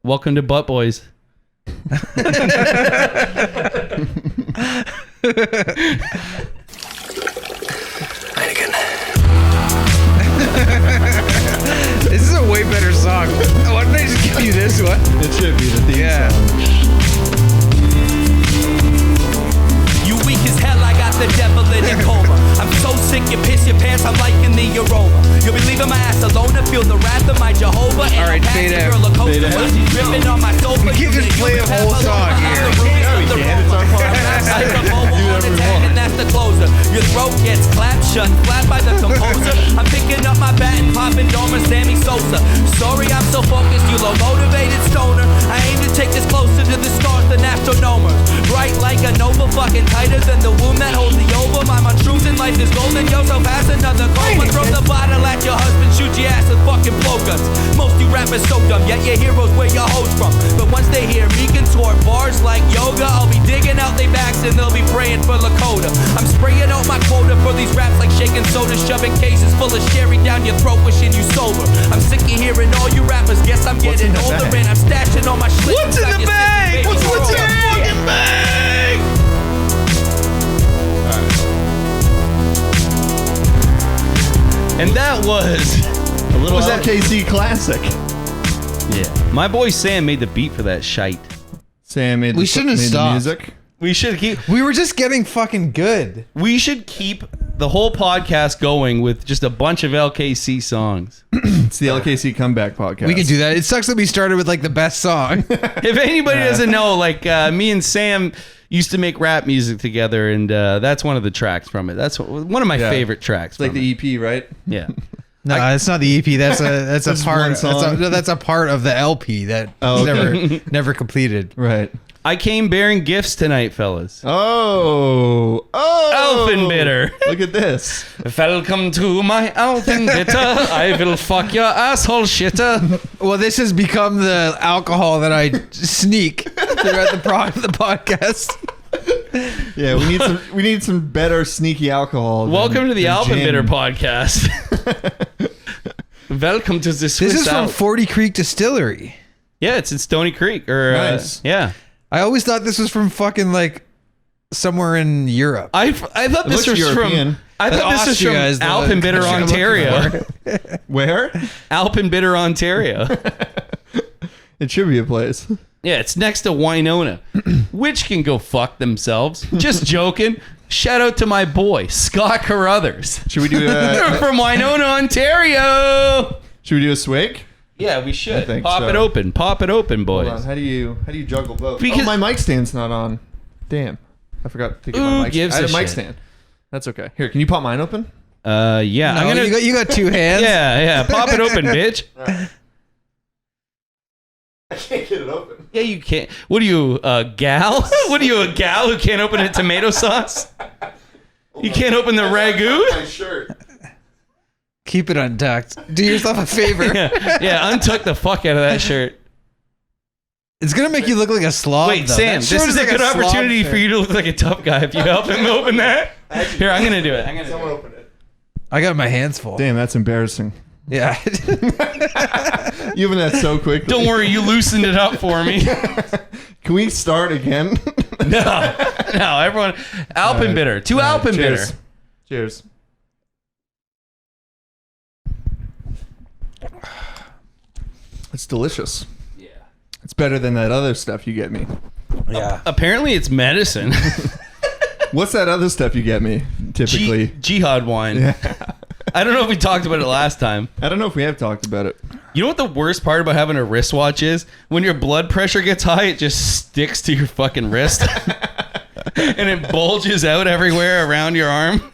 Welcome to Butt Boys. This is a way better song. Why don't I just give you this one? It should be the theme song. You weak as hell, I got the devil in a coma. I'm so sick, you piss your pants, I'm liking the aroma. You'll be leaving my ass alone to feel the wrath of my Jehovah. And Alright, fade out. Fade out. Dripping on my sofa. We can't just play a whole song here. Yeah, we can. It's our podcast. And that's the closer. Your throat gets clapped shut, flat by the composer. I'm picking up my bat and popping Dormer, Sammy Sosa. Sorry, I'm so focused, you low motivated stoner. I aim to take this closer to the stars than astronomers. Bright like a nova, fucking tighter than the womb that holds the ovum. I'm on truth and life is golden. Yo, so pass another cold one. Throw the bottle at your husband, shoot your ass with fucking blowguns. Most you rappers so dumb, yet your heroes where your hoes from. But once they hear me contort bars like yoga, I'll be digging out their backs and they'll be praying for Lakota. I'm spraying out my quota for these raps like shaking soda, shoving cases full of sherry down your throat, wishing you sober. I'm sick of hearing all you rappers. Guess I'm getting older and I'm stashing all my shit. What's in the bag? What's in the fucking bag? And that was A little was that? LKC classic. Yeah. My boy Sam made the beat for that shite. Sam made We shouldn't have the stopped. music. We should keep We were just getting fucking good. the whole podcast going with just a bunch of LKC songs. It's the LKC comeback podcast. We can do that. It sucks that we started with like the best song. If anybody doesn't know, like me and Sam used to make rap music together, and that's one of the tracks from it. That's one of my favorite tracks. It's like the EP, right? yeah. No, it's not the EP. That's a Just part. one song. That's a part of the LP that Oh, okay. never completed. Right. I came bearing gifts tonight, fellas. Oh. Elfenbitter. Look at this. Welcome to my Elfenbitter. I will fuck your asshole shitter. Well, this has become the alcohol that I sneak throughout the podcast. Yeah, we need some better sneaky alcohol. Welcome to the than Alpenbitter gin. podcast. Welcome to the Swiss This is from Alps. 40 Creek Distillery. Yeah, it's in Stony Creek. Or Nice. yeah. I always thought this was from fucking like somewhere in Europe. I thought this looks was European. from. I thought this was from Austria is the Alpenbitter, country I'm looking Ontario. Where? Alpenbitter, Ontario. It should be a place. Yeah, it's next to Winona, which can go fuck themselves. Just joking. Shout out to my boy Scott Carruthers. Should we do From Winona, Ontario. Should we do a swig? Yeah, we should. I think Pop so. it open. Pop it open, boys. Hold on. How do you juggle both? Because- my mic stand's not on. Damn. I forgot to get Who my mic gives stand. I had a a mic shit? stand. That's okay. Here, can you pop mine open? Yeah. No, I'm gonna. you got two hands. Yeah. Pop it open, bitch. I can't get it open. Yeah, you can't. What are you, a gal? What are you, a gal who can't open a tomato sauce? You can't open the ragu? My shirt. Keep it untucked. Do yourself a favor. Yeah, untuck the fuck out of that shirt. It's gonna make you look like a slob. Wait, though. Sam, That shirt this is a like good slob opportunity shirt. for you to look like a tough guy if you help him open that. Here, I'm gonna do it. Someone open it. I got my hands full. Damn, that's embarrassing. Yeah. You opened that so quickly. Don't worry, you loosened it up for me. Can we start again? No, everyone. Alpenbitter. Two All right, Alpenbitter. Cheers. It's delicious. Yeah. It's better than that other stuff you get me. Yeah. Apparently, it's medicine. What's that other stuff you get me, typically? Jihad wine. Yeah. I don't know if we talked about it last time. I don't know if we have talked about it. You know what the worst part about having a wristwatch is? When your blood pressure gets high, it just sticks to your fucking wrist. And it bulges out everywhere around your arm.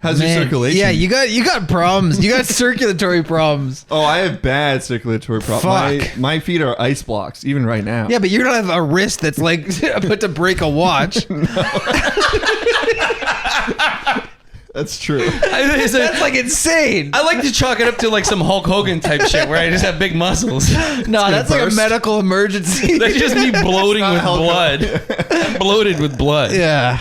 How's your circulation? Yeah, you got problems. You got circulatory problems. Oh, I have bad circulatory problems. Fuck. My feet are ice blocks, even right now. Yeah, but you don't have a wrist that's like put to break a watch. That's true. That's like insane. I like to chalk it up to like some Hulk Hogan type shit where I just have big muscles. No, that's like a burst. medical emergency. That's just me bloating with Hulk blood. I'm bloated with blood. Yeah.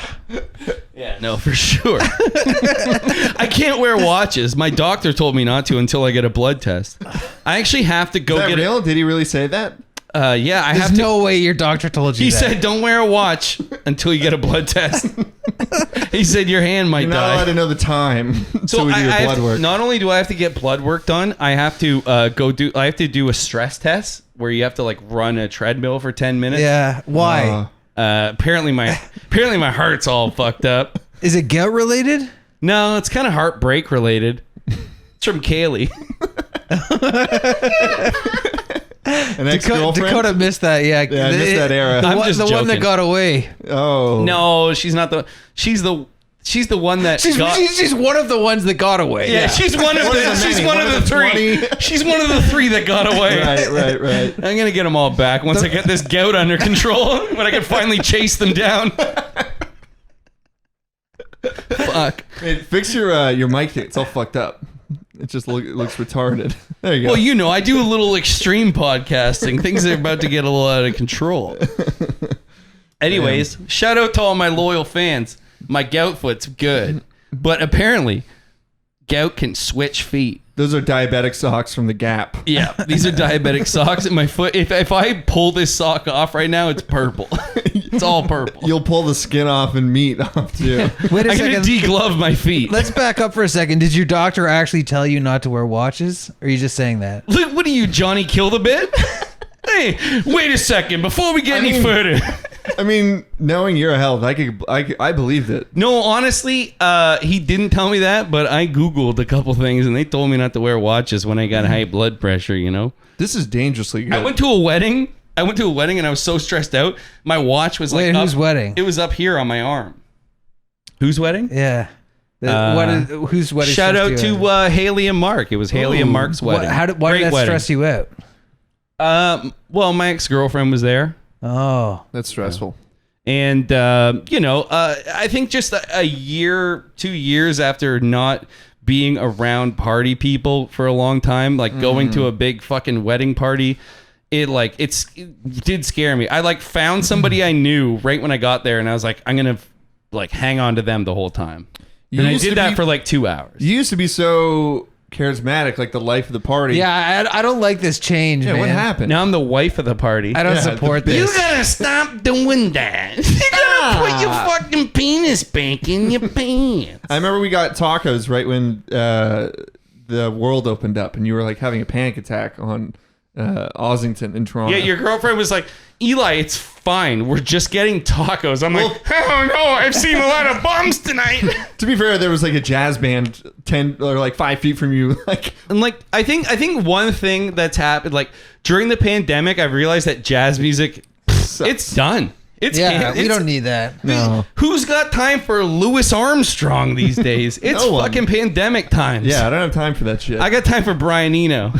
Yeah, no, for sure. I can't wear watches. My doctor told me not to until I get a blood test. I actually have to go Is that get real? Did he really say that? Yeah, I There's have to. no way your doctor told you He that. said, "Don't wear a watch until you get a blood test." He said, "Your hand might You're not allowed die." to know the time until we do your I have blood to- work. not only do I have to get blood work done, I have to I have to do a stress test where you have to like run a treadmill for 10 minutes. Yeah. Why? Apparently my heart's all fucked up. Is it gout related? No, it's kind of heartbreak related. It's from Kaylee. An ex-girlfriend? Dakota missed that. Yeah, Yeah, I missed that era. The, I'm one, just the one that joking. got away. Oh. No, she's not the. She's the one that got. She's one of the ones that got away. Yeah, she's one of One the. of the She's many. one One of of the the three. 20. She's one of the three that got away. Right. I'm gonna get them all back once I get this gout under control. When I can finally chase them down. Fuck. Hey, fix your mic. It's all fucked up. It just looks retarded. There you go. Well, you know, I do a little extreme podcasting. Things are about to get a little out of control. Anyways, shout out to all my loyal fans. My gout foot's good, but apparently, gout can switch feet. Those are diabetic socks from the Gap. Yeah, these are diabetic socks, and my foot. If I pull this sock off right now, it's purple. It's all purple. You'll pull the skin off and meat off too. Wait a I'm gonna second. deglove my feet. Let's back up for a second. Did your doctor actually tell you not to wear watches? Or are you just saying that? Look, what are you, Johnny Kill the Bit? Hey, wait a second. Before we get any further. I mean, knowing your health, I believed it. No, honestly, he didn't tell me that, but I Googled a couple things, and they told me not to wear watches when I got high blood pressure, you know? This is dangerously good. I went to a wedding, and I was so stressed out. My watch was like Wait, up. whose wedding? It was up here on my arm. Whose wedding? Yeah. Whose wedding? Shout stressed out you to Haley and Mark. It was Haley and Mark's wedding. Why Great did that wedding. stress you out? Well, my ex-girlfriend was there. Oh. That's stressful. And, I think just a year, 2 years after not being around party people for a long time, like going to a big fucking wedding party, it did scare me. I found somebody I knew right when I got there, and I was like, I'm going to hang on to them the whole time. And I did that for 2 hours. You used to be so charismatic, like the life of the party. Yeah, I don't like this change, Yeah, man. what happened? Now I'm the wife of the party. I don't Yeah, support the this. You gotta stop doing that. You gotta put your fucking penis back in your pants. I remember we got tacos right when the world opened up, and you were having a panic attack on Ossington in Toronto. Yeah, your girlfriend was like, Eli, it's fine. We're just getting tacos. I'm like, oh no, I've seen a lot of bums tonight. To be fair, there was a jazz band 10 or 5 feet from you. And I think one thing that's happened, during the pandemic, I've realized that jazz music, it's done. It's we don't need that. No. Who's got time for Louis Armstrong these days? It's No one. fucking pandemic times. Yeah, I don't have time for that shit. I got time for Brian Eno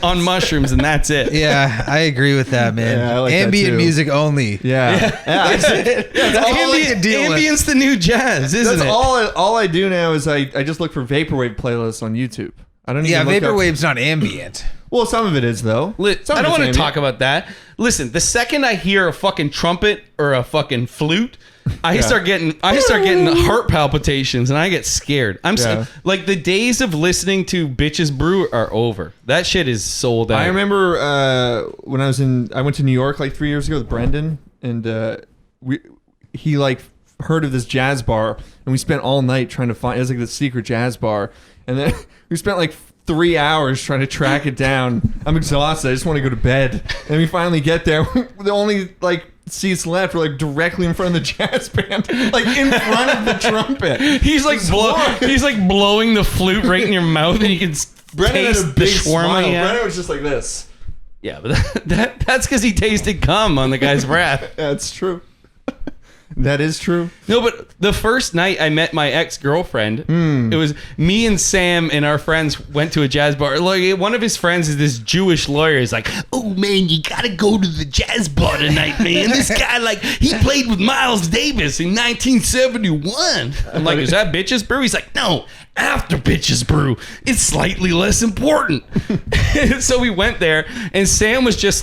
on mushrooms, and that's it. Yeah, I agree with that, man. Yeah, I like that Ambient too. music only. yeah. That's all I can deal with. Ambient's the new jazz, isn't That's it? all I do now is I just look for vaporwave playlists on YouTube. I don't Yeah, even look up- vaporwave's not ambient. Well, some of it is though. Some I of don't it's want to ambient. talk about that. Listen, the second I hear a fucking trumpet or a fucking flute, I start getting heart palpitations and I get scared. Yeah. The days of listening to Bitches Brew are over. That shit is sold out. I remember when I went to New York 3 years ago with Brendan, and he heard of this jazz bar, and we spent all night trying to find. It was the secret jazz bar, and then we spent 3 hours trying to track it down. I'm exhausted. I just want to go to bed. And we finally get there. The only seats left were directly in front of the jazz band, in front of the trumpet. he's blowing the flute right in your mouth, and you can Brendan had taste a the big shawarma. smile. he had. Brendan was just like this. Yeah, but that's because he tasted cum on the guy's breath. That's true. That is true. No, but the first night I met my ex-girlfriend, it was me and Sam and our friends went to a jazz bar. One of his friends is this Jewish lawyer. He's like, oh man, you gotta go to the jazz bar tonight, man. This guy, he played with Miles Davis in 1971. I'm like, is that Bitches Brew? He's like, no, after Bitches Brew. It's slightly less important. So we went there, and Sam was just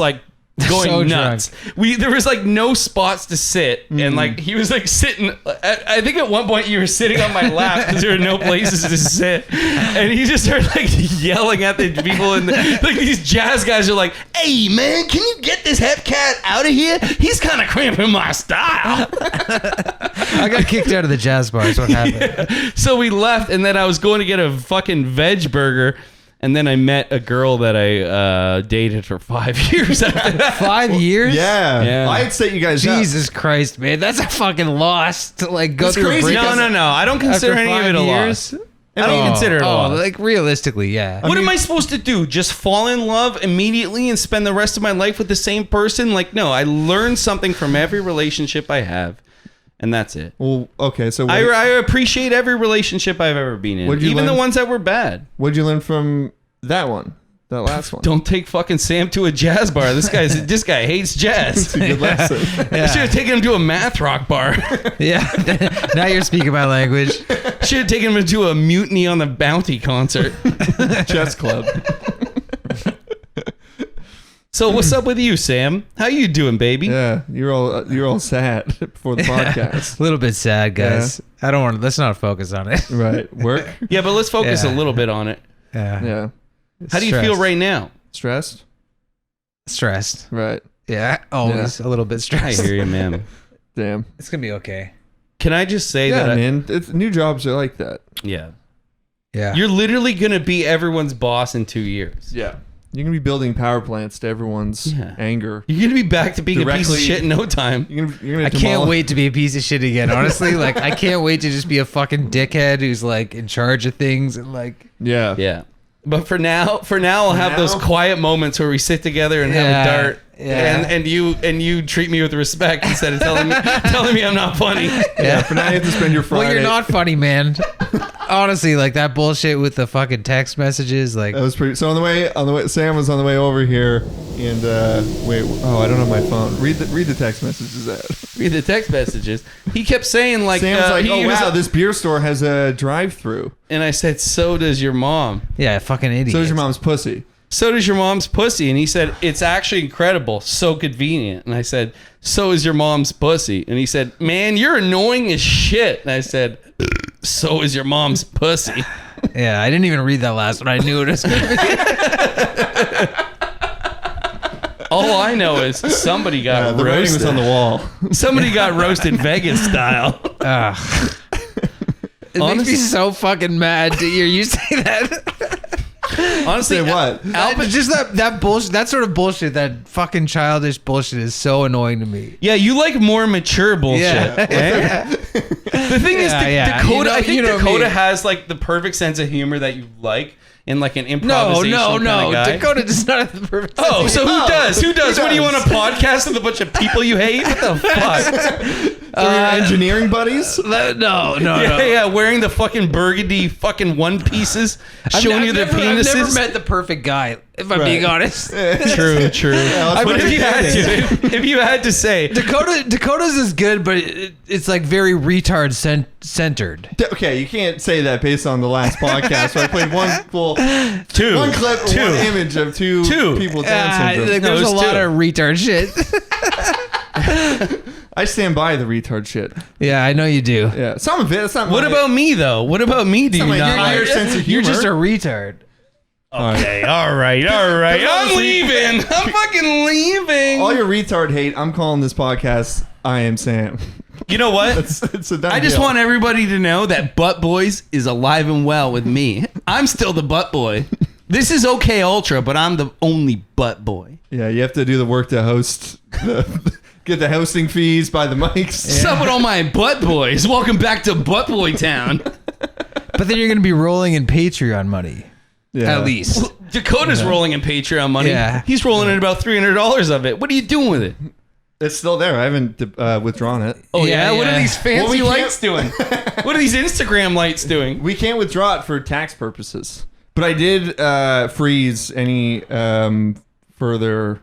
going So nuts. There was like no spots to sit, and like he was like sitting. I think at one point you were sitting on my lap because there were no places to sit, and he just started like yelling at the people, and like these jazz guys are like, "Hey man, can you get this hep cat out of here? He's kind of cramping my style." I got kicked out of the jazz bar. Is what happened. Yeah. So we left, and then I was going to get a fucking veg burger. And then I met a girl that I dated for 5 years after that. 5 years? Yeah. I'd set you guys up. Jesus Christ, man. That's a fucking loss to like go through crazy. a breakup. No. I don't consider after any of 5 it a years? loss. I don't consider it a loss. Like realistically, yeah. What am I supposed to do? Just fall in love immediately and spend the rest of my life with the same person? Like, no, I learned something from every relationship I have. And that's it. Well, okay, so I appreciate every relationship I've ever been in. What'd you Even learn? the ones that were bad. What'd you learn from that one? That last one? Don't take fucking Sam to a jazz bar. This guy hates jazz. It's a good lesson. I should have taken him to a math rock bar. Yeah. Now you're speaking my language. Should have taken him to a Mutiny on the Bounty concert. Chess club. So what's up with you, Sam? How you doing, baby? Yeah, you're all sad before the podcast. A little bit sad, guys. I don't want to. Let's not focus on it. Right. Work? Yeah, but let's focus a Yeah. little bit on it. Yeah. Yeah. How do you feel right now? Stressed? Stressed. Right. Yeah. Always a little bit I stressed. hear you, man. Damn. It's gonna be okay. Can I just say Yeah, that? man. New jobs are like that. Yeah. Yeah. You're literally gonna be everyone's boss in 2 years. Yeah. You're going to be building power plants to everyone's anger. You're gonna be back to being a piece of Directly- shit in no time. You're gonna I can't wait to be a piece of shit again. Honestly, like I can't wait to just be a fucking dickhead who's like in charge of things and like. Yeah. Yeah. But for now, I'll have those now? quiet moments where we sit together and have Yeah, a dart, yeah. and you treat me with respect instead of telling me I'm not funny. Yeah. For now, you have to spend your Friday. Well, you're not funny, man. Honestly, like that bullshit with the fucking text messages, like. That was pretty. So on the way, Sam was on the way over here, and wait. Oh, I don't have my phone. Read the text messages. Read the text messages. He kept saying like, Sam's like, he oh was- wow, this beer store has a drive-through. and I said, so does your mom. Yeah, fucking idiot. So does your mom's pussy. So does your mom's pussy. And he said, it's actually incredible. So convenient. And I said, so is your mom's pussy. And he said, man, you're annoying as shit. And I said, so is your mom's pussy. Yeah, I didn't even read that last one. I knew it was gonna be. All I know is somebody got The writing roasted. was on the wall. Somebody got roasted Vegas style. Ugh. It makes Honestly- me so fucking mad to hear you say that. Honestly, Say what? Just that bullshit, that sort of bullshit, that fucking childish bullshit is so annoying to me. Yeah, you like more mature bullshit. Yeah. eh? The thing is, Yeah. Dakota, You know- I think you know Dakota me. has like the perfect sense of humor that you like in like an improvisational No. kind of guy. Dakota does not have the perfect. Oh, so who does? Who does? He What do you want does. a podcast with a bunch of people you hate? What the fuck? Your engineering buddies? No. Yeah, wearing the fucking burgundy fucking one pieces, showing you their penises. I've never met the perfect guy, if I'm being honest. True. that's But what if you had to say, Dakota's is good, but it's like very retard centered. Okay, you can't say that based on the last podcast where I played one two, one clip, two. one image of two people with Down syndrome. Like, there's it's a lot two. of retard shit. I stand by the retard shit. Yeah, I know you do. Yeah, some of it. It's not. What my- about me though? What about me? Do you Something not? like your sense of You're humor? just a retard. Okay, all right. I'm leaving. I'm fucking leaving. all your retard hate? I'm calling this podcast "I Am Sam." You know what? It's a done I just deal. want everybody to know that Butt Boys is alive and well with me. I'm still the Butt Boy. This is OKULTRA, but I'm the only Butt Boy. Yeah, you have to do the work to host. Get the hosting fees, buy the mics. What's up with all my Butt Boys? Welcome back to Butt Boy Town. But then you're going to be rolling in Patreon money. Yeah. At least. Dakota's rolling in Patreon money. Yeah. He's rolling in about $300 of it. What are you doing with it? It's still there. I haven't withdrawn it. Oh yeah, Yeah, what are yeah. these fancy Well, we can't- lights doing? What are these Instagram lights doing? We can't withdraw it for tax purposes. But I did freeze any further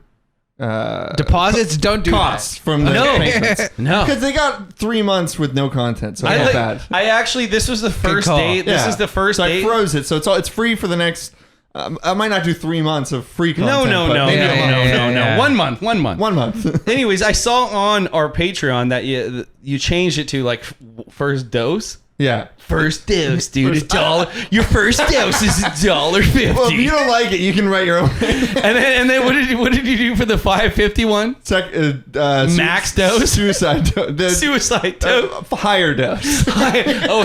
Deposits don't do costs from the No. patrons. No. Because they got 3 months with no content, so I felt bad. I actually, this was the first call. date. This Yeah. is the first so date. I froze it, so it's free for the next. I might not do 3 months of free content. No. but maybe a month. yeah. 1 month. 1 month. 1 month. Anyways, I saw on our Patreon that you changed it to like first dose. Yeah. First dose, dude. $1. Your first dose is $1.50. Well, if you don't like it, you can write your own. and then what did you do for the $5.50 one? Max dose? Suicide dose. Suicide dose. Higher dose.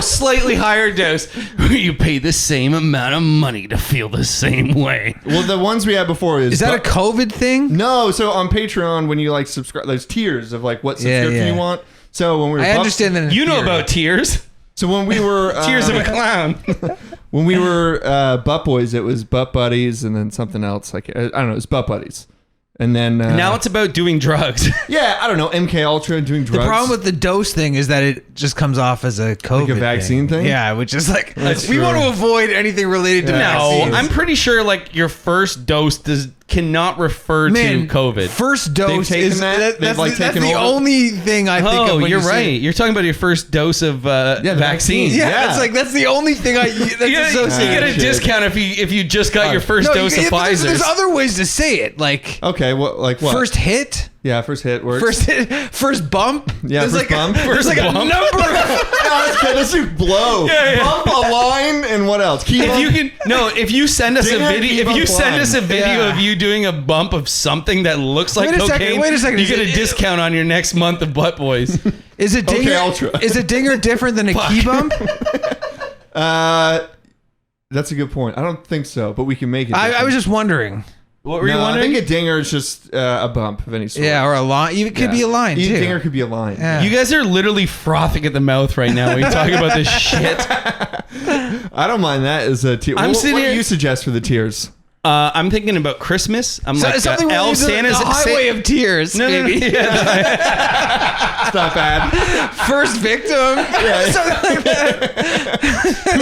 Slightly higher dose. You pay the same amount of money to feel the same way. Well, the ones we had before is that a COVID thing? No, so on Patreon when you like subscribe, there's tiers of like what subscription you want. So when we were understand that. You know about tiers. So when we were Tears of a Clown. When we were Butt Boys, it was Butt Buddies and then something else like I don't know, it was Butt Buddies. And then now it's about doing drugs. Yeah, I don't know, MKUltra doing drugs. The problem with the dose thing is that it just comes off as a COVID like a vaccine thing. Yeah, which is like That's we true. want to avoid anything related to vaccines. No, I'm pretty sure like your first dose cannot refer to COVID. First dose taken is that? They've, like, that's taken the over? only thing I think of. Oh, When you're you say- right. You're talking about your first dose of vaccine. vaccine. Yeah, that's the only thing that's You get a shit. discount if you just got your first dose of but Pfizer. there's other ways to say it, like Okay, what? first hit, Yeah, first hit works. first bump. Yeah, there's first like bump. There's like a bump. number. Let's do blow. Yeah. Bump a line and what else? If you send us Dinger, a video, keep if you up send us a line. video Yeah. of you doing a bump of something that looks like Wait a cocaine, second, you get a is it- discount on your next month of Butt Boys. Is a dinger? Ultra. Is a dinger different than a key bump? That's a good point. I don't think so, but we can make it. I was just wondering. What were you I wondering? think a dinger is just a bump of any sort. Yeah, or a line. It could be a line A too. dinger could be a line. Yeah. You guys are literally frothing at the mouth right now when you're talking about this shit. I don't mind that as a tier. I'm What sitting do here- you suggest for the tiers? I'm thinking about Christmas. I'm like something where Elf you do Santa's the highway of tears. No, no, no, maybe. yeah. It's not bad. First victim. Something like that.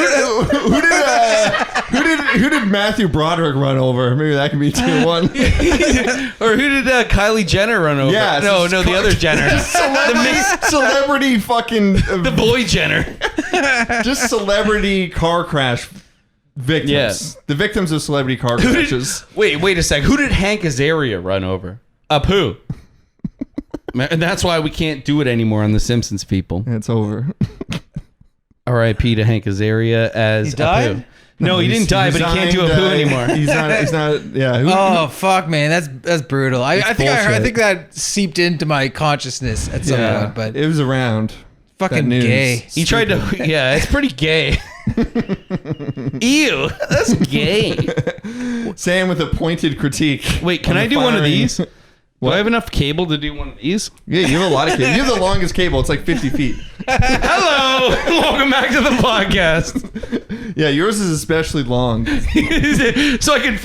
Who did Matthew Broderick run over? Maybe that could be tier 1. Or who did Kylie Jenner run over? Yeah, no, the other Jenner. Celebrity fucking The boy Jenner. just celebrity car crash victims. Yeah. The victims of celebrity car crashes. Wait a sec. Who did Hank Azaria run over? Apu. And that's why we can't do it anymore on The Simpsons, people. It's over. R.I.P. to Hank Azaria as He died? Apu. No, he didn't die, but he can't do resigned, Apu anymore. He's not. Yeah. Who, Oh fuck, man, that's brutal. I think I bullshit. think that seeped into my consciousness at some yeah. point, but It was around. fucking that news. gay. He tried to. Yeah, it's pretty gay. Ew, that's gay. Sam with a pointed critique. Wait, can on I the do one of firing. these? Do I have enough cable to do one of these? Yeah, you have a lot of cable. You have the longest cable. It's like 50 feet. Hello, welcome back to the podcast. Yeah, yours is especially long. so I can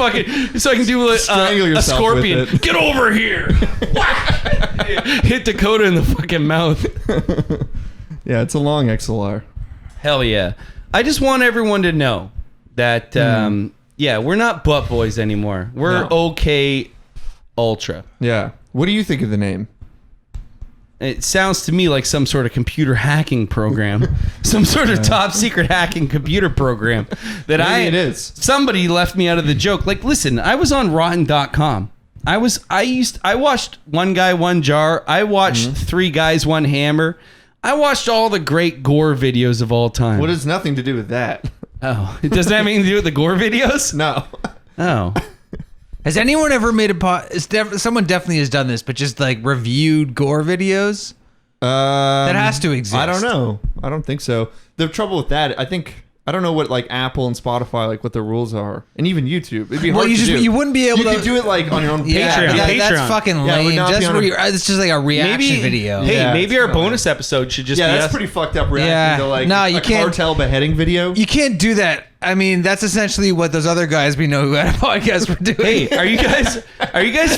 do a Strangle yourself scorpion. with it. Get over here! Hit Dakota in the fucking mouth. Yeah, it's a long XLR. Hell yeah! I just want everyone to know that yeah, we're not Butt Boys anymore. We're No. OKULTRA. Yeah. What do you think of the name? It sounds to me like some sort of computer hacking program, some sort of top secret hacking computer program that Maybe it is. Somebody left me out of the joke. Like, listen, I was on rotten.com. I watched One Guy, One Jar. I watched Three Guys, One Hammer. I watched all the great gore videos of all time. What has nothing to do with that? Oh, it doesn't have anything to do with the gore videos? No. Oh. Has anyone ever made someone definitely has done this, but just like reviewed gore videos? That has to exist. I don't know. I don't think so. The trouble with that, I don't know what like Apple and Spotify, like what the rules are, and even YouTube. It'd be hard to do. you wouldn't be able You to could do it like on your own Yeah, Patreon. that's Patreon. fucking Yeah, it would lame. not be Just on a- it's just like a reaction video. Hey, Yeah, maybe it's our kinda bonus episode should just Yeah, be that's us. pretty fucked up reacting Yeah. to like No, you a can't- cartel beheading video. You can't do that. I mean, that's essentially what those other guys we know who had a podcast were doing. Hey, are you guys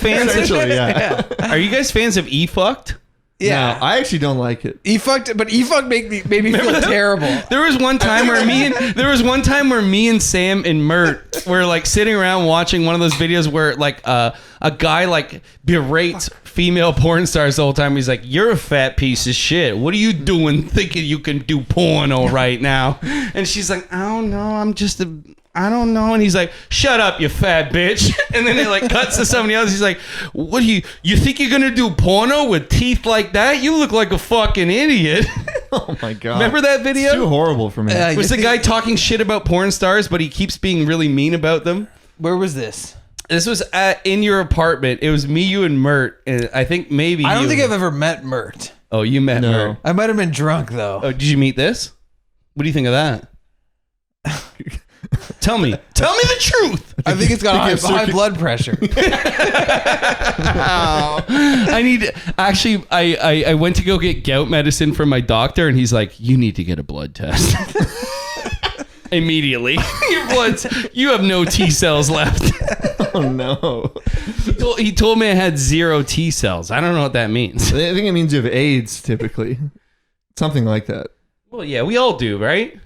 fans? Essentially, yeah. Are you guys fans of E-Fucked? yeah. No, I actually don't like it. E-fucked made me feel terrible. There was one time where me and Sam and Mert were like sitting around watching one of those videos where like a guy like berates female porn stars the whole time. He's like, "You're a fat piece of shit. What are you doing thinking you can do porno right now?" And she's like, "I don't know. I don't know. And he's like, shut up, you fat bitch. And then it like cuts to somebody else. He's like, what do you think you're going to do porno with teeth like that? You look like a fucking idiot. Oh my God. Remember that video? It's too horrible for me. Was the guy talking shit about porn stars, but he keeps being really mean about them? Where was this? This was in your apartment. It was me, you, and Mert. And I think maybe I don't think I've ever met Mert. Oh, you met Mert. I might have been drunk, though. Oh, did you meet this? What do you think of that? Tell me the truth. I think it's got high blood pressure. I went to go get gout medicine from my doctor, and he's like, you need to get a blood test. Immediately. You have no T cells left. Oh no. He told me I had 0 T cells. I don't know what that means. I think it means you have AIDS typically. Something like that. Well, yeah, we all do, right?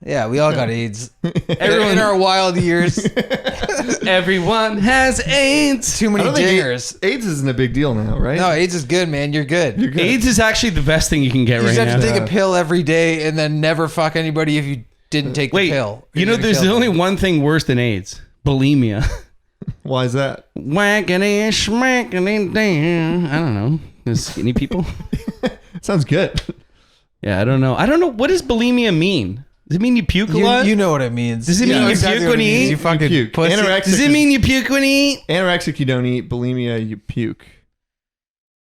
Yeah, we all got AIDS. Everyone in our wild years. Everyone has AIDS. Too many dingers. AIDS isn't a big deal now, right? No, AIDS is good, man. You're good. AIDS is actually the best thing you can get You right just now. have to take a pill every day and then never fuck anybody if you didn't take the pill. You know, there's only one thing worse than AIDS. Bulimia. Why is that? Whackity, schmackity, damn. I don't know. There's skinny people. Sounds good. Yeah, I don't know. What does bulimia mean? Does it mean you puke a lot? You know what it means. Does it mean you puke when you eat? You fucking puke. pussy. Does it mean you puke when you eat? Anorexic, you don't eat. Bulimia, you puke.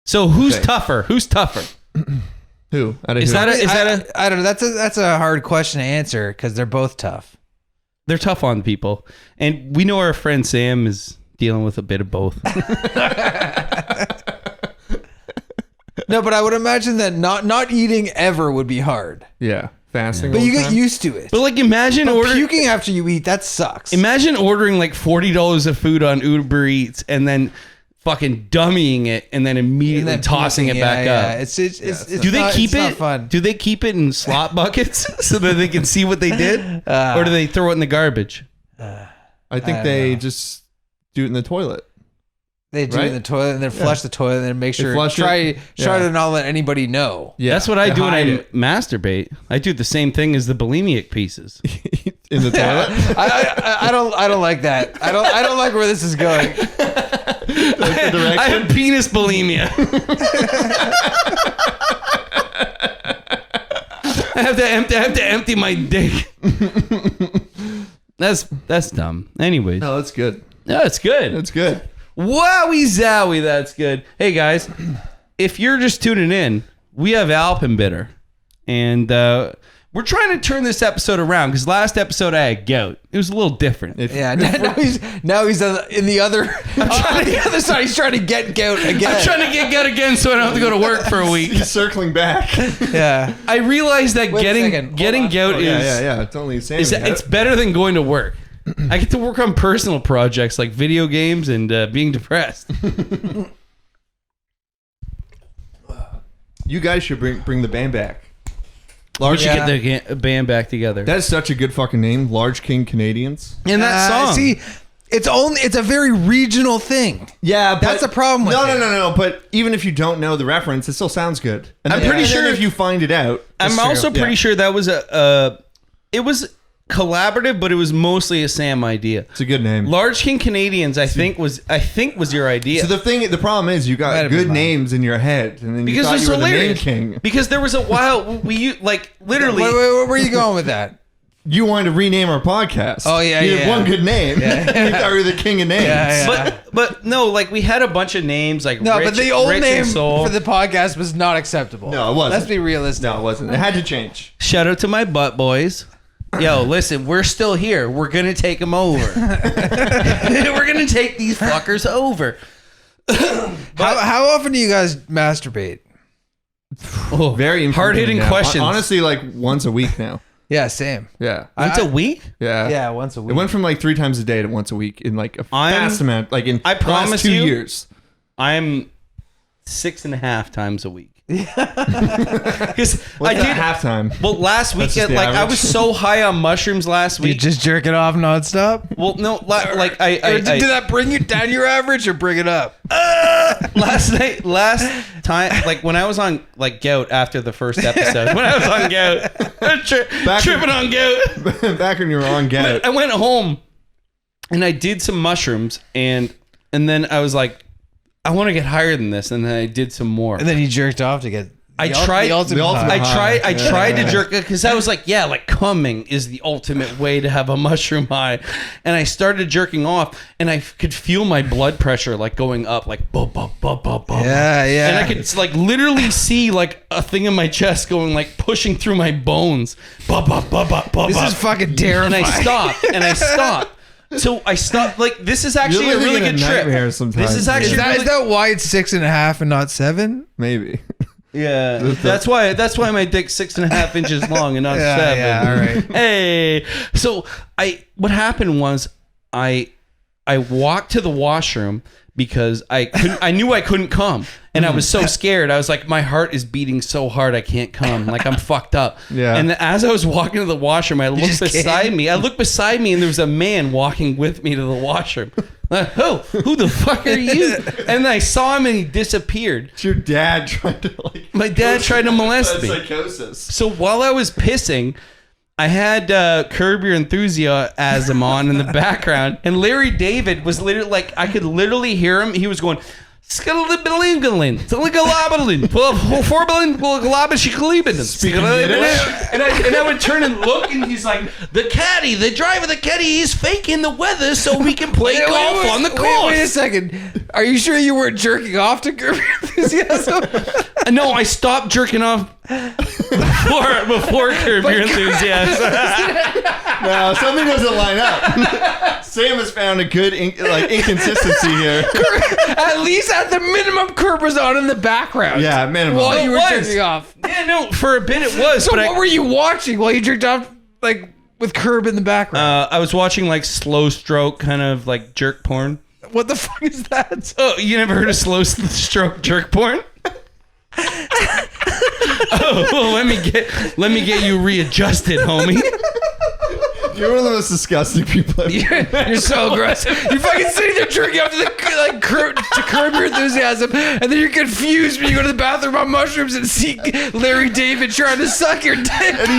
So who's tougher? Who's tougher? Who? I don't know. That's a hard question to answer because they're both tough. They're tough on people. And we know our friend Sam is dealing with a bit of both. No, but I would imagine that not eating ever would be hard. Yeah. Fasting. But you get used to it. But like imagine puking after you eat, that sucks. Imagine ordering like $40 of food on Uber Eats and then fucking dummying it and then immediately tossing it back up. It's do they keep it? Not fun. Do they keep it in slot buckets so that they can see what they did? Or do they throw it in the garbage? I think they just do it in the toilet. They do it in the toilet and then flush the toilet and then make sure try to not let anybody know. Yeah, that's what I do when I masturbate. I do the same thing as the bulimic pieces. In the toilet? I don't like that. I don't like where this is going. I have penis bulimia. I have to empty my dick. That's dumb. Anyways. No, that's good. No, it's good. That's good. Wowie zowie, that's good. Hey guys, if you're just tuning in, we have Alpenbitter, and we're trying to turn this episode around because last episode I had gout. It was a little different. Now he's in the other on the other side. He's trying to get gout again. I'm trying to get gout again so I don't have to go to work for a week. He's circling back. Yeah, I realized that getting gout is yeah. It's only the same. It's better than going to work. I get to work on personal projects like video games and being depressed. You guys should bring the band back. We should get the band back together. That's such a good fucking name, Large King Canadians. And that song. See, it's a very regional thing. Yeah, but that's a problem with it. No. But even if you don't know the reference, it still sounds good. And I'm pretty sure if you find it out, I'm also pretty sure that was it was collaborative, but it was mostly a Sam idea. It's a good name. Large King Canadians, I think was your idea. So the problem is you got good names in your head, and then you thought you were the name king. Because there was a while we like literally. Wait, where are you going with that? You wanted to rename our podcast. Oh yeah, you had one good name. You thought you were the king of names. Yeah. But no, like we had a bunch of names like but the old Rich name for the podcast was not acceptable. No, it wasn't. Let's be realistic. No, it wasn't. It had to change. Shout out to my butt boys. Yo, listen, we're still here. We're going to take them over. We're going to take these fuckers over. How often do you guys masturbate? Oh, very hard-hitting questions. Honestly, like once a week now. Yeah, same. Yeah. Once a week? Yeah. Yeah, once a week. It went from like 3 times a day to once a week in like a fast amount. Like in the last 2 years. I'm 6.5 times a week. Because I did halftime. Well, last week, I was so high on mushrooms last week. You just jerk it off nonstop? Well, no, like I did that bring you down your average or bring it up? last time, like when I was on like gout after the first episode, when I was on gout, tripping on gout. Back when you were on gout. I went home and I did some mushrooms and then I was like, I want to get higher than this, and then I did some more. And then he jerked off to get. I tried to jerk it because I was like, yeah, like coming is the ultimate way to have a mushroom high. And I started jerking off and I could feel my blood pressure like going up, like bop, bop, bop, bop, bop. Yeah. And I could like literally see like a thing in my chest going like pushing through my bones. Bop, bop, bop, bop, bop, This bop. is fucking terrifying. And I stopped. So I stopped. Like this is actually a really good trip. Sometimes. This is actually Is that why it's 6.5 and not 7? Maybe. Yeah, that's why my dick's 6.5 inches long and not 7. Yeah, all right. Hey, so what happened was I walked to the washroom because I knew I couldn't come, and I was so scared. I was like, my heart is beating so hard I can't come, like I'm fucked up. Yeah. And as I was walking to the washroom, I looked beside me, and there was a man walking with me to the washroom. Like, who the fuck are you? And I saw him and he disappeared. It's your dad trying to like. My dad tried to molest me. Psychosis. So while I was pissing, I had Curb Your Enthusiasm on in the background, and Larry David was literally like, I could literally hear him. He was going, Skalabalin, Saligalabalin, 4 billion, Speaking Yiddish? and I would turn and look, and he's like, the driver of the caddy, he's faking the weather so we can play golf on the course. Wait a second. Are you sure you weren't jerking off to Curb Your Enthusiasm? No, I stopped jerking off before Curb Your Enthusiasm. No, something doesn't line up. Sam has found a good inconsistency here. At least at the minimum, Curb was on in the background. Yeah, minimum. While you were was. jerking off. Yeah, no, for a bit it was. So but what were you watching while you jerked off, like with Curb in the background? I was watching like slow stroke kind of like jerk porn. What the fuck is that? Oh, you never heard of slow stroke jerk porn? Oh, well, let me get you readjusted, homie. You're one of the most disgusting people I've You're so aggressive. You're fucking sitting there jerking off to Curb Your Enthusiasm, and then you're confused when you go to the bathroom on mushrooms and see Larry David trying to suck your dick. And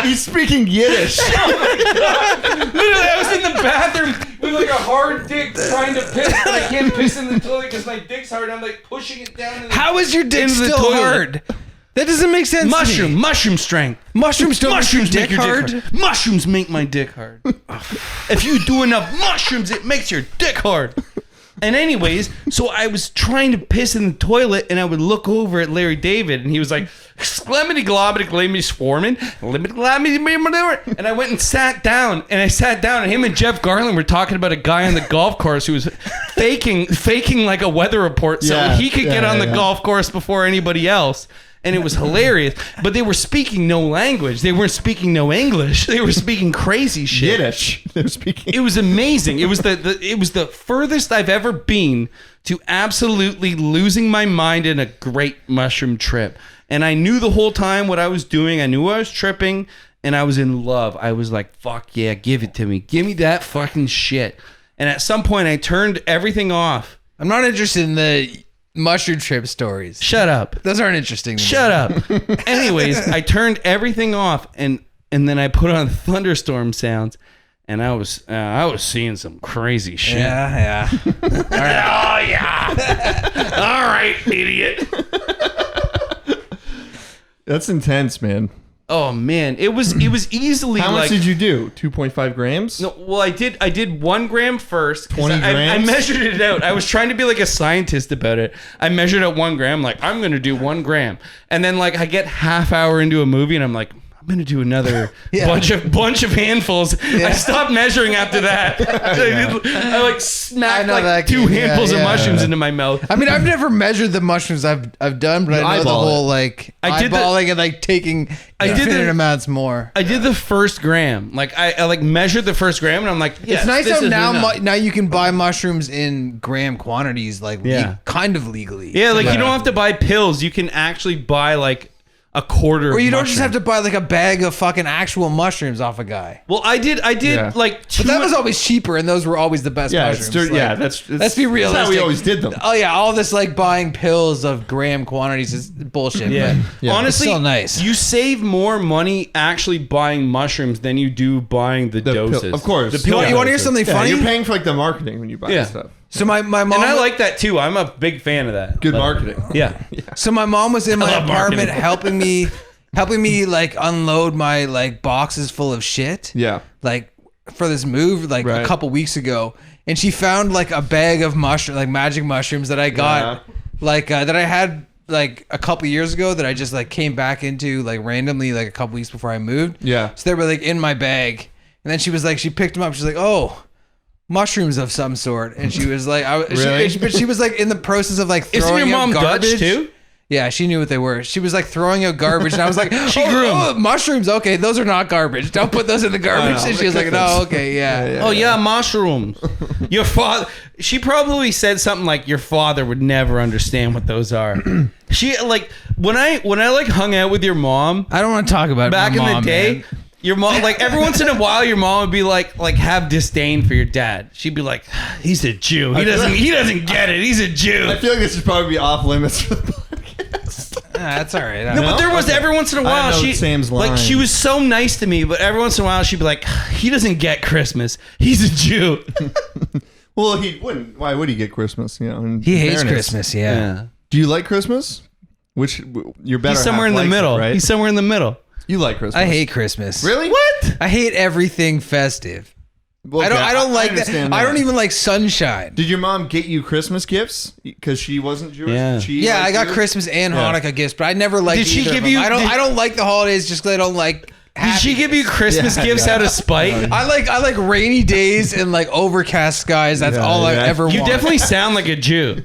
he's speaking Yiddish. Literally, I was in the bathroom with like a hard dick trying to piss, but I can't piss in the toilet because my dick's hard. I'm like pushing it down. How is your dick into the still toilet. hard? That doesn't make sense. Mushroom strength. Mushrooms don't make your dick hard. Mushrooms make my dick hard. If you do enough mushrooms, it makes your dick hard. And anyways, so I was trying to piss in the toilet, and I would look over at Larry David, and he was like, swarming, and I went and sat down, and him and Jeff Garland were talking about a guy on the golf course who was faking like a weather report so he could get on the golf course before anybody else. And it was hilarious, but they were speaking no language. They weren't speaking no English. They were speaking crazy shit. Yiddish. They're speaking. It was amazing. It was the furthest I've ever been to absolutely losing my mind in a great mushroom trip. And I knew the whole time what I was doing. I knew I was tripping, and I was in love. I was like, fuck yeah, give it to me. Give me that fucking shit. And at some point, I turned everything off. I'm not interested in the mushroom trip stories. Shut up. Those aren't interesting to me. Shut up. Anyways, I turned everything off, and then I put on thunderstorm sounds, and I was seeing some crazy shit. Yeah. All right. Oh yeah. All right, idiot. That's intense, man. Oh man, it was easily. How much like, did you do? 2.5 grams? No, well, I did 1 gram first. 20 I grams? measured it out. I was trying to be like a scientist about it. I measured out 1 gram. Like, I'm gonna do 1 gram, and then like I get half hour into a movie, and I'm like, I'm gonna do another bunch of handfuls. Yeah. I stopped measuring after that. I like smacked I know like that 2 game. handfuls of Yeah. mushrooms into my mouth. I mean, I've never measured the mushrooms I've done, but I know the eyeball whole like I did the- eyeballing and like taking infinite amounts more. I did the first gram. Like I like measured the first gram, and I'm like, yes, It's nice this how is now enough. now you can buy mushrooms in gram quantities, like Yeah. kind of legally. Yeah, like you don't have to buy pills. You can actually buy like a quarter. Or you of don't just have mushroom. to buy like a bag of fucking actual mushrooms off a guy. Well, I did Yeah. like two. But that was always cheaper, and those were always the best mushrooms. Like, let's be realistic. That's how we always did them. Oh yeah, all this like buying pills of gram quantities is bullshit. Yeah. But Honestly, it's still nice. You save more money actually buying mushrooms than you do buying the doses. Of course. The You pill want to hear doses. something Yeah, funny? you're paying for like the marketing when you buy Yeah. stuff. So my mom And I like that too. I'm a big fan of that. Good But- marketing. Yeah. So my mom was in my love apartment marketing. helping me like unload my like boxes full of shit. Yeah. Like for this move like a Right. couple weeks ago, and she found like a bag of like magic mushrooms that I got like that I had like a couple years ago that I just like came back into like randomly like a couple weeks before I moved. Yeah. So they were like in my bag, and then she was like, she picked them up. She's like, oh, mushrooms of some sort, and she was like, Really? but she was like in the process of like Isn't throwing your out mom garbage Dutch too? Yeah, she knew what they were. She was like throwing out garbage, and I was like, She oh, grew 'em. oh, mushrooms. Okay, those are not garbage. Don't put those in the garbage. know. And she was like, no, okay, yeah. Oh yeah, mushrooms. Your father. She probably said something like, "Your father would never understand what those are." She like when I like hung out with your mom I don't want to talk about back my in the mom, day. man. Your mom, like every once in a while, your mom would be like have disdain for your dad. She'd be like, "He's a Jew. He doesn't get it. He's a Jew." I feel like this should probably be off limits for the podcast. That's all right. No, but there was Okay. every once in a I while know she Sam's like she line. was so nice to me, but every once in a while she'd be like, "He doesn't get Christmas. He's a Jew." Well, he wouldn't. Why would he get Christmas? You know, in He hates fairness. Christmas, yeah. Do you like Christmas? Which you're better. He's somewhere in the middle. right? He's somewhere in the middle. You like Christmas? I hate Christmas. Really? What? I hate everything festive. Well, I don't like that. understand I don't even like sunshine. Did your mom get you Christmas gifts because she wasn't Jewish? Yeah. Yeah, I got Christmas. Christmas and Yeah. Hanukkah gifts, but I never liked Did she either of give them. you- I did- don't like the holidays just because I don't like Did she give you Christmas Yeah, gifts yeah. out of spite? I like rainy days and like overcast skies. That's Yeah, all I yeah. ever You want. definitely sound like a Jew.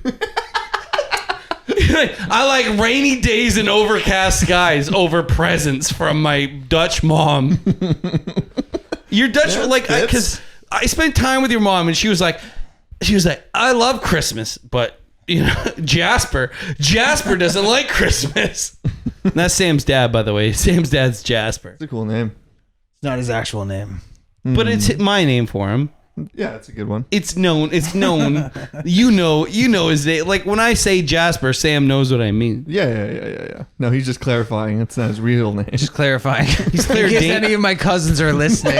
I like rainy days and overcast skies over presents from my Dutch mom. Your Dutch, like, fits. because I spent time with your mom, and she was like, I love Christmas, but you know, Jasper doesn't like Christmas. And that's Sam's dad, by the way. Sam's dad's Jasper, It's a cool name. It's not his actual name. but it's my name for him. Yeah, it's a good one. It's known. You know his name. Like when I say Jasper, Sam knows what I mean. Yeah. No, he's just clarifying. It's not his real name. Just clarifying. He's clear In case Dan- any of my cousins are listening.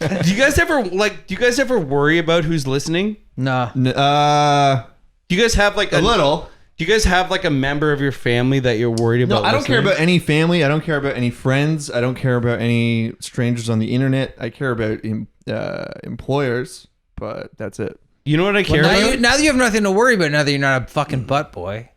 Do you guys ever worry about who's listening? No. Do you guys have like A little. Do you guys have like a member of your family that you're worried No, about? I don't care listening? about any family. I don't care about any friends. I don't care about any strangers on the internet. I care about employers, but that's it. You know what I care Now about? you have nothing to worry about now that you're not a fucking butt boy.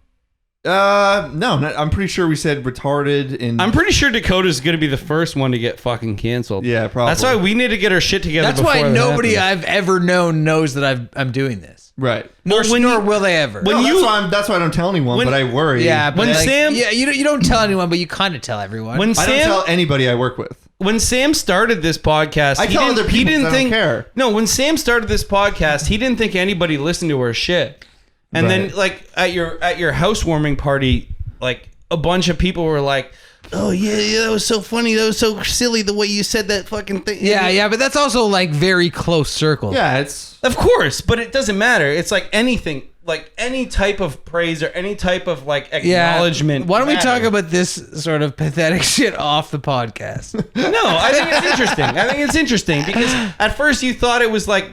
I'm pretty sure we said retarded and I'm pretty sure Dakota's gonna be the first one to get fucking canceled. Yeah, probably. That's why we need to get our shit together. That's before why that nobody happens. I've ever known knows that I'm doing this. right. Well, when Nor you- will they ever. when No, you- that's why I don't tell anyone, when- but I worry. yeah, but when like, Sam- yeah, you don't tell anyone, but you kind of tell everyone. when I don't Sam tell anybody I work with. when Sam started this podcast, I he tell didn't- other he people didn't 'cause I don't think care. No, when Sam started this podcast, he didn't think anybody listened to our shit. And then Right. like at your housewarming party, like a bunch of people were like, "Oh yeah, that was so funny. That was so silly the way you said that fucking thing." yeah, but that's also like very close circle. Yeah, it's Of course, but it doesn't matter. It's like anything, like any type of praise or any type of like acknowledgement. Why don't we talk matters. about this sort of pathetic shit off the podcast? No, I think it's interesting. I think it's interesting because at first you thought it was like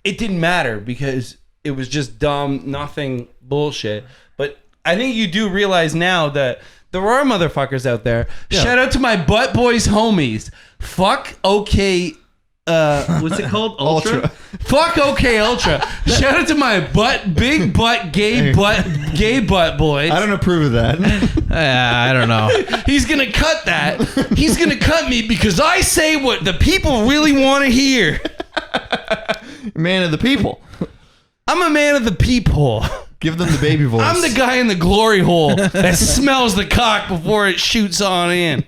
it didn't matter because it was just dumb, nothing bullshit. But I think you do realize now that there are motherfuckers out there. Yeah. Shout out to my butt boys homies. Fuck OK. What's it called? Ultra. Fuck OK Ultra. Shout out to my big butt, gay butt boys. I don't approve of that. I don't know. He's gonna cut that. He's gonna cut me because I say what the people really want to hear. Man of the people. I'm a man of the peephole. Give them the baby voice. I'm the guy in the glory hole that smells the cock before it shoots on in.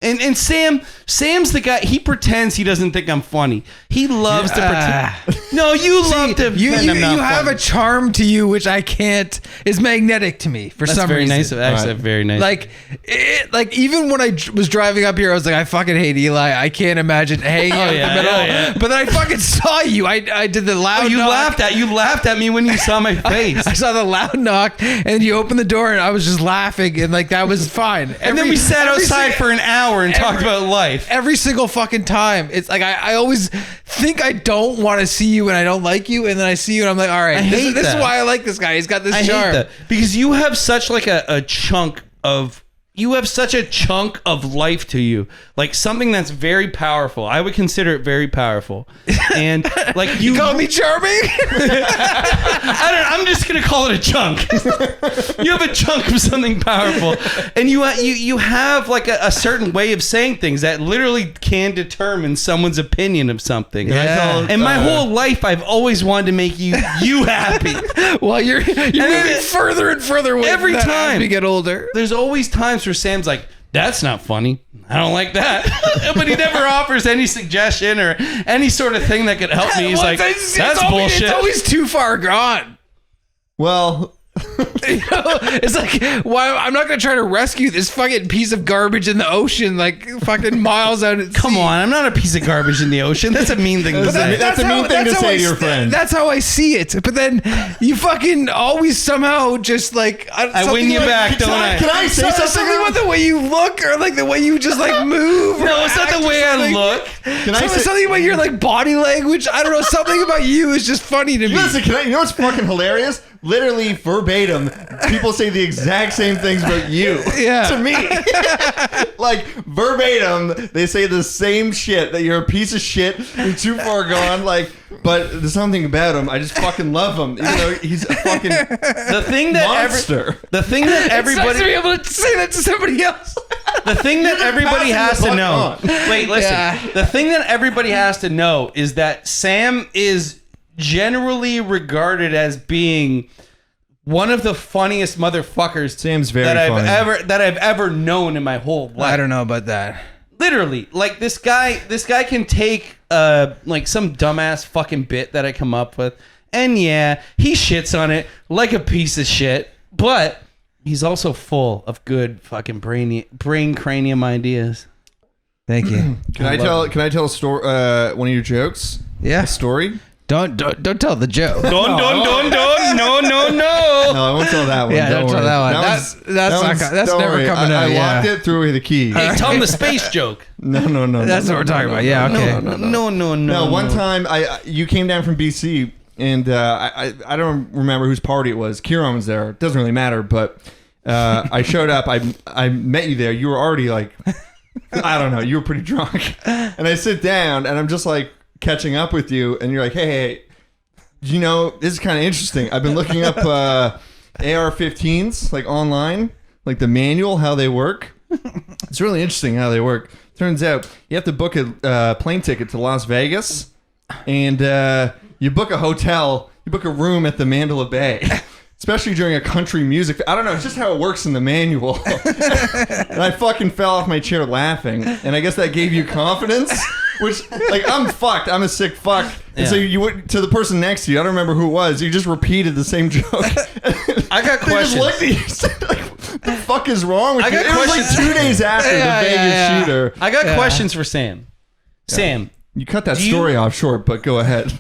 And Sam's the guy. He pretends he doesn't think I'm funny. He loves to pretend. No, you love to. You pretend I'm not have funny. a charm to you which I can't. Is magnetic to me for That's some very reason. nice. Actually, very nice. Like even when I was driving up here, I was like, I fucking hate Eli. I can't imagine hanging out with him at all. yeah. But then I fucking saw you. I did the loud. you knock. laughed at me when you saw my face. I saw the loud knock, and you opened the door, and I was just laughing, and like that was fine. And then we sat outside for an hour and talked about life. Every single fucking time. It's like I always think I don't want to see you and I don't like you, and then I see you and I'm like, all right, this is why I like this guy. He's got this charm. Hate that because you have such like a chunk of. You have such a chunk of life to you, like something that's very powerful. I would consider it very powerful, and like you call me charming. I'm just gonna call it a chunk. You have a chunk of something powerful, and you have like a certain way of saying things that literally can determine someone's opinion of something. Yeah. And my whole life, I've always wanted to make you happy. Well, you're moving further and further away Every from that time. as we get older. There's always times where Sam's like, that's not funny. I don't like that. But he never offers any suggestion or any sort of thing that could help me. He's like, that's bullshit. It's always too far gone. Well, You know, it's like, why? I'm not gonna try to rescue this fucking piece of garbage in the ocean, like fucking miles out at sea. Come on, I'm not a piece of garbage in the ocean. That's a mean thing to say. That's a mean thing to say to your friend. That's how I see it. But then you fucking always somehow just like I win you back, don't I? Can I say something about the way you look or like the way you just like move? No, it's not the way I look. Can I say Something about your like body language. I don't know. Something about you is just funny to me. Listen, you know what's fucking hilarious? Literally verbatim, people say the exact same things about you. Yeah. To me. Like verbatim, they say the same shit, that you're a piece of shit, you're too far gone, like, but there's something about him. I just fucking love him. Even though he's a fucking The thing that monster. the thing that It's nice everybody to be able to say that to somebody else. the thing that everybody has passing to the know. buck on. Wait, listen. Yeah. The thing that everybody has to know is that Sam is generally regarded as being one of the funniest motherfuckers Sam's very that funny. I've ever known in my whole life. I don't know about that. Literally, like this guy can take like some dumbass fucking bit that I come up with, and yeah, he shits on it like a piece of shit, but he's also full of good fucking brain cranium ideas. Thank you. Can I tell a story? One of your jokes? Yeah. A story? Don't tell the joke. Don't, no. No, I won't tell that one. Yeah, don't tell that one. That's don't never worry. coming out. I Yeah. locked it, threw away the key. Hey, tell him the space joke. No. That's what we're talking about. Yeah. Okay. No. One time, you came down from BC, and I don't remember whose party it was. Kieran was there. It doesn't really matter, but I showed up. I met you there. You were already like, I don't know. You were pretty drunk, and I sit down, and I'm just like catching up with you, and you're like, hey, you know, this is kind of interesting. I've been looking up AR-15s like online, like the manual, how they work. It's really interesting how they work. Turns out you have to book a plane ticket to Las Vegas, and you book a hotel, you book a room at the Mandalay Bay, especially during a country music. I don't know, it's just how it works in the manual. And I fucking fell off my chair laughing, and I guess that gave you confidence. Which, like, I'm fucked. I'm a sick fuck. And Yeah. so you went to the person next to you. I don't remember who it was. You just repeated the same joke. I got They just questions. looked at you and said, like, what the fuck is wrong with I you? got It was questions. like 2 days after Yeah, the Vegas yeah. shooter. I got questions for Sam. Sam, You cut that Do you- story off short, but go ahead.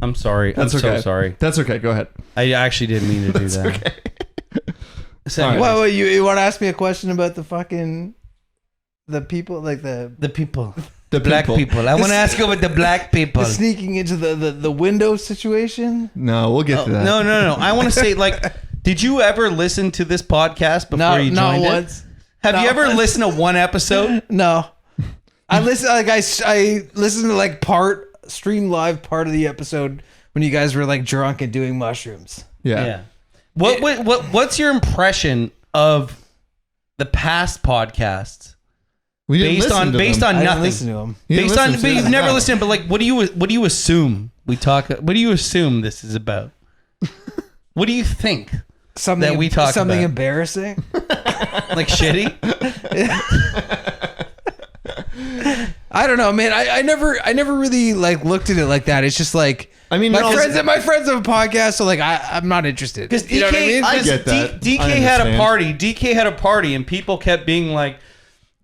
I'm sorry. That's I'm okay. so sorry. That's okay. Go ahead. I actually didn't mean to do that. Okay. So All right. anyways, What, you want to ask me a question about the people, like the people. The Black people. I want to ask you about the black people. sneaking into the window situation? No, we'll get to that. No. I want to say, like, did you ever listen to this podcast before you not joined it? once. Have you Not ever once. listened to one episode? No. I listen I listened to like stream live part of the episode when you guys were like drunk and doing mushrooms. Yeah. What's your impression of the past podcasts? We didn't Based listen on to based them. on I didn't nothing. listen to them. You didn't Based on, listen but to you've them. never No. listened. But like, what do you assume? What do you assume this is about? What do you think? Something That we talk something about. embarrassing. Like shitty? I don't know, man. I never really like looked at it like that. It's just like, I mean, my no, friends have a podcast, so like I'm not interested. Because you know what I mean? I get that. DK I had a understand. party. DK had a party, and people kept being like,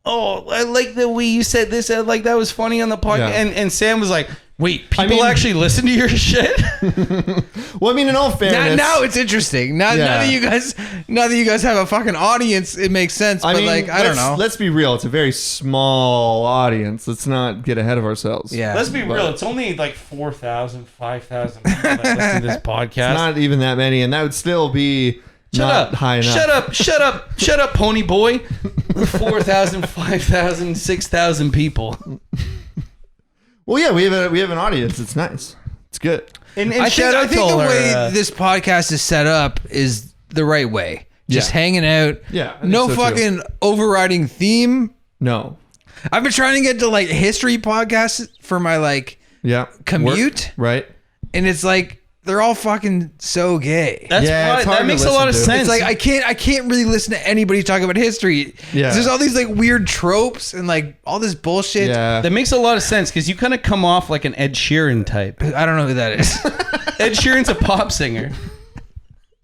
"Oh, I like the way you said this. Like that was funny on the podcast." Yeah. And Sam was like, "Wait, people actually listen to your shit?" Well, I mean, in all fairness, Now it's interesting. Now that you guys have a fucking audience, it makes sense. But like, I don't know. Let's be real. It's a very small audience. Let's not get ahead of ourselves. Yeah. Let's be real. It's only like 4,000, 5,000 people that listen to this podcast. It's not even that many, and that would still be not high enough. Shut up, pony boy. 4,000, 5,000, 6,000 people. Well, yeah, we have an audience. It's nice. It's good. And I think the way this podcast is set up is the right way. Just hanging out. Yeah, I think No so, too. fucking overriding theme. No. I've been trying to get to like history podcasts for my like commute, Right. and it's like they're all fucking so gay. That's Yeah, it's hard that to makes a lot of listen to. sense. It's like I can't really listen to anybody talk about history. Yeah. There's all these like weird tropes and like all this bullshit. Yeah. that makes a lot of sense because you kind of come off like an Ed Sheeran type. I don't know who that is. Ed Sheeran's a pop singer.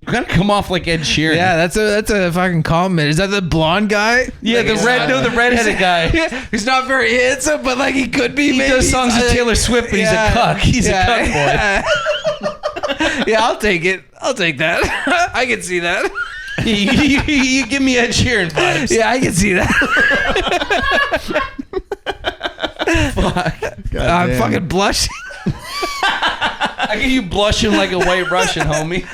You kind of come off like Ed Sheeran. Yeah, that's a fucking compliment. Is that the blonde guy? Yeah, Like, the redheaded guy. He's not very handsome, but like he could be. He maybe. does songs with Taylor Swift, but he's a cuck. He's a cuck boy. Yeah, I'll take it. I'll take that. I can see that. you give me Ed Sheeran vibes. Yeah, I can see that. Fuck. I'm damn. fucking blushing. I get you blushing like a white Russian, homie.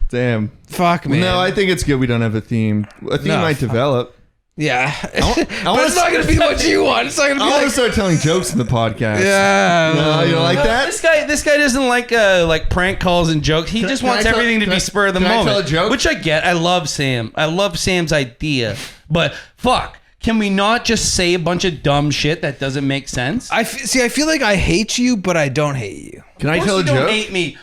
Damn. Fuck, man. No, I think it's good we don't have a theme. A theme might develop. Yeah. I But it's not going to be what you want. It's not going to I be want to like... start telling jokes in the podcast. Yeah. No, you don't like that? This guy doesn't like prank calls and jokes. He just can wants I tell- everything to can be I- spur of the can I moment. tell a joke? Which I get. I love Sam. I love Sam's idea. But fuck, can we not just say a bunch of dumb shit that doesn't make sense? I feel like I hate you, but I don't hate you. Can I Of tell course a you don't joke? hate me.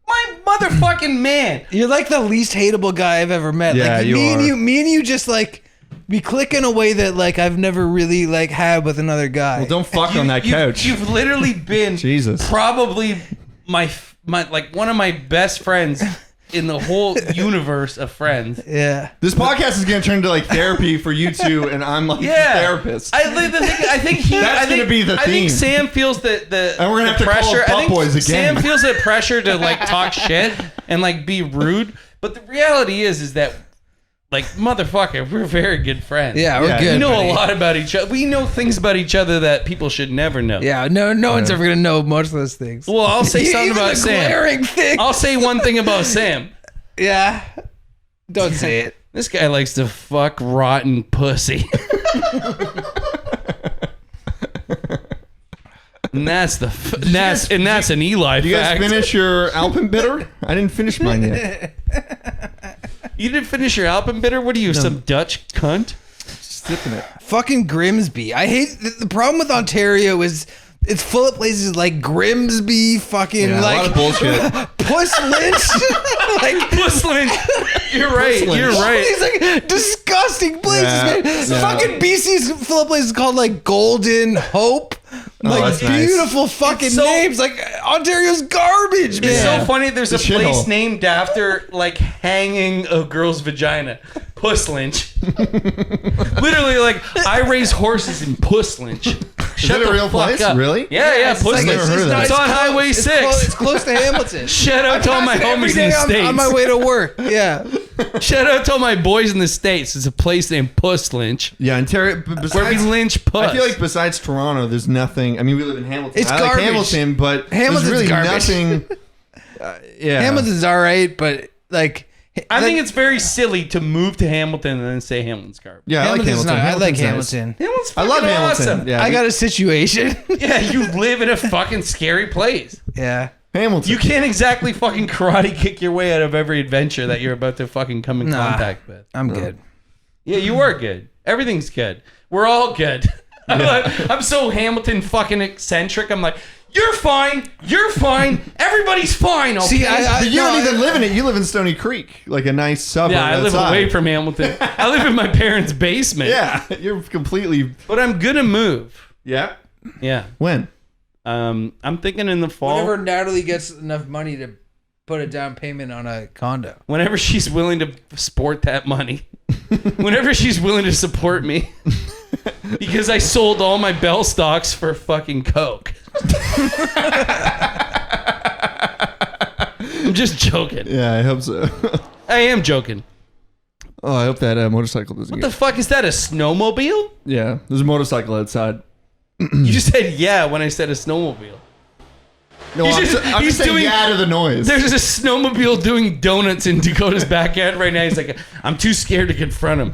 My motherfucking man. You're like the least hateable guy I've ever met. Yeah, like you are. me and you just like we click in a way that like I've never really like had with another guy. Well, don't fuck on that couch. You've literally been Jesus. probably my like one of my best friends in the whole universe of friends. Yeah. This podcast is going to turn into like therapy for you two, and I'm like the therapist. I think That's gonna gonna be the I think theme. Sam feels the And we're gonna have to call pressure. Butt I think Boys again. Sam feels the pressure to like talk shit and like be rude. But the reality is that like motherfucker, we're very good friends. Yeah, we're Yeah, good. We know buddy. a lot about each other. We know things about each other that people should never know. Yeah, no one's ever gonna know most of those things. Well, I'll say something Even about the Sam. glaring thing. I'll say one thing about Sam. Yeah. Don't say it. This guy likes to fuck rotten pussy. And that's that's an Eli Do you guys fact. finish your Alpenbitter? I didn't finish mine yet. You didn't finish your Alpenbitter? What are you, some Dutch cunt? Sipping it. Fucking Grimsby. I hate the problem with Ontario is it's full of places like Grimsby, fucking Yeah, a like lot of bullshit. Puss Lynch, like Puss Lynch. You're right. Lynch. You're all right. these like disgusting places, Yeah, man. yeah. Fucking BC's full of places called like Golden Hope. Like that's nice. beautiful fucking It's so- names. Like Ontario's garbage, man. It's so funny. There's a It's a place shithole. named after like hanging a girl's vagina. Puss Lynch. Literally, like I raise horses in Puss Lynch. Shut that a the real fuck place? up. Really? Yeah, It's Puss like- Lynch. never heard of that. It's on Highway 6. It's close to Hamilton. Shout out to all my Pass it every homies in day the on States. my way to work. Yeah. Shout out to all my boys in the States. It's a place named Puss Lynch. Yeah, Ontario. Where we Besides, lynch puss. I feel like besides Toronto, there's nothing. I mean, we live in Hamilton. It's I like garbage. Hamilton, but Hamilton's there's really garbage. nothing. Yeah, Hamilton's all right, but like I think it's very silly to move to Hamilton and then say Hamilton's garbage. Yeah, I like Hamilton's Hamilton. not- I like Hamilton's nice. Hamilton. Hamilton's I fucking love Hamilton. awesome. Yeah, I got a situation. Yeah, you live in a fucking scary place. Yeah. Hamilton. You can't exactly fucking karate kick your way out of every adventure that you're about to fucking come in Nah. contact with. I'm good. Yeah, you are good. Everything's good. We're all good. I'm so Hamilton fucking eccentric. I'm like, you're fine. You're fine. Everyone Everybody's fine. Okay? See, But you don't even live in it. You live in Stony Creek, like a nice suburb. Yeah, I live outside. away from Hamilton. I live in my parents' basement. Yeah, you're completely. But I'm gonna move. Yeah. Yeah. When? I'm thinking in the fall. Whenever Natalie gets enough money to put a down payment on a condo. Whenever she's willing to sport that money. Whenever she's willing to support me. Because I sold all my Bell stocks for fucking Coke. I'm just joking. Yeah, I hope so. I am joking. Oh, I hope that motorcycle doesn't What get. the fuck is that? A snowmobile? Yeah, there's a motorcycle outside. You just said yeah when I said a snowmobile. No, He's I'm just- just he's saying doing- yeah to the noise. There's a snowmobile doing donuts in Dakota's backyard right now. He's like, I'm too scared to confront him.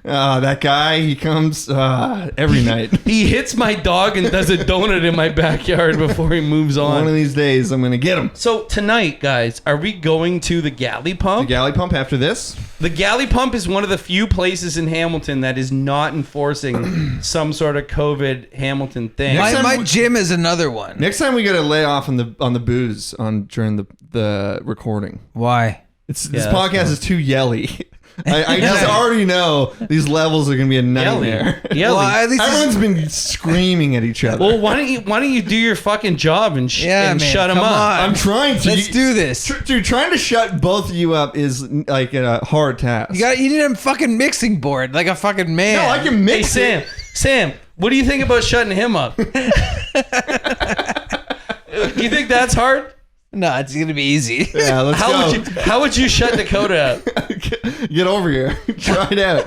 That guy, he comes every night. He hits my dog and does a donut in my backyard before he moves One of on. these days, I'm gonna get him. So tonight, guys, are we going to the Galley The Pump? galley pump after this. The Galley Pump is one of the few places in Hamilton that is not enforcing some sort of COVID Hamilton thing. Next time My we- gym is another one. Next time we gotta lay off on the booze during the recording. Why? This that's podcast is too yelly. I just already know these levels are gonna be a nightmare. Yelly. Well, at least Everyone's been screaming at each other. Well, why don't you do your fucking job and, Yeah, and man, shut him come up? on. I'm trying to. Let's do this. Dude, trying to shut both of you up is like a hard task. You need a fucking mixing board like a fucking man. no, I can Hey, mix Sam. it. Sam, what do you think about shutting him up? Do you think that's hard? No, it's gonna be easy. Yeah, let's go. How would you shut Dakota up? Get over here. Try it out.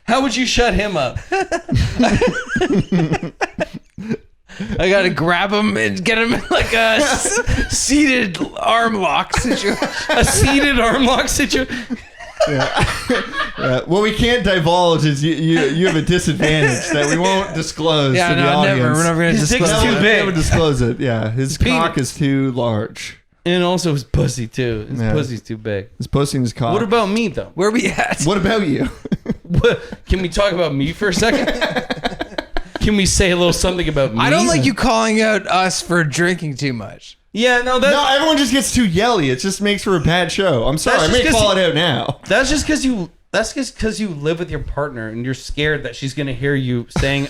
How would you shut him up? I gotta grab him and get him in like a seated arm lock situation. A seated arm lock situation? What we can't divulge is you have a disadvantage that we won't disclose Yeah, to the no, audience. never. We're never gonna His dick's disclose too it. big. Never disclose it. Yeah, his penis- cock is too large. And also his pussy, too. His Yeah. pussy's too big. His pussy and his cock. What about me, though? Where we at? What about you? Can we talk about me for a second? Can we say a little something about me? I don't like you calling out us for drinking too much. Yeah, no, No, everyone just gets too yelly. It just makes for a bad show. I'm sorry. I That's may just call 'cause it out now. that's just because you. That's just because you live with your partner and you're scared that she's gonna hear you saying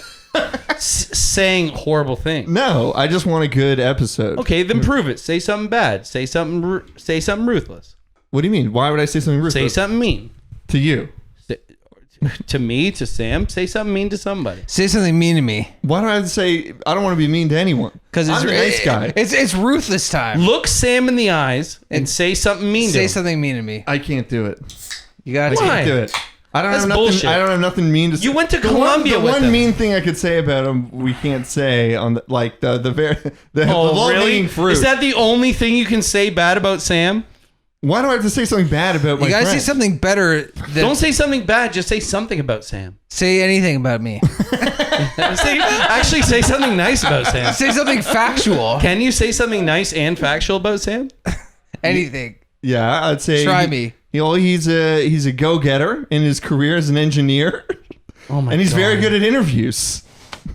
saying horrible things. No, I just want a good episode. Okay, then prove it. Say something bad. Say something ruthless. What do you mean? Why would I say something ruthless? Say something mean. to you. To me, to Sam, say something mean to somebody. Say something mean to me. Why do I have to say I don't want to be mean to anyone? Because I'm a nice guy. It's ruthless time. Look Sam in the eyes and say something mean to Say him. something mean to me. I can't do it. You got I to. Why? can't do it. I don't That's have nothing. bullshit. I don't have nothing mean to say. You went to The Columbia one, with the one him. mean thing I could say about him, we can't say on the Oh, low really? hanging fruit. Is that the only thing you can say bad about Sam? Why do I have to say something bad about my You gotta friend? say something better. Don't say something bad. Just say something about Sam. Say anything about me. Actually, say something nice about Sam. Say something factual. Can you say something nice and factual about Sam? Anything. Yeah, I'd say. Try me. He's a go getter in his career as an engineer, Oh my! and he's very good at interviews.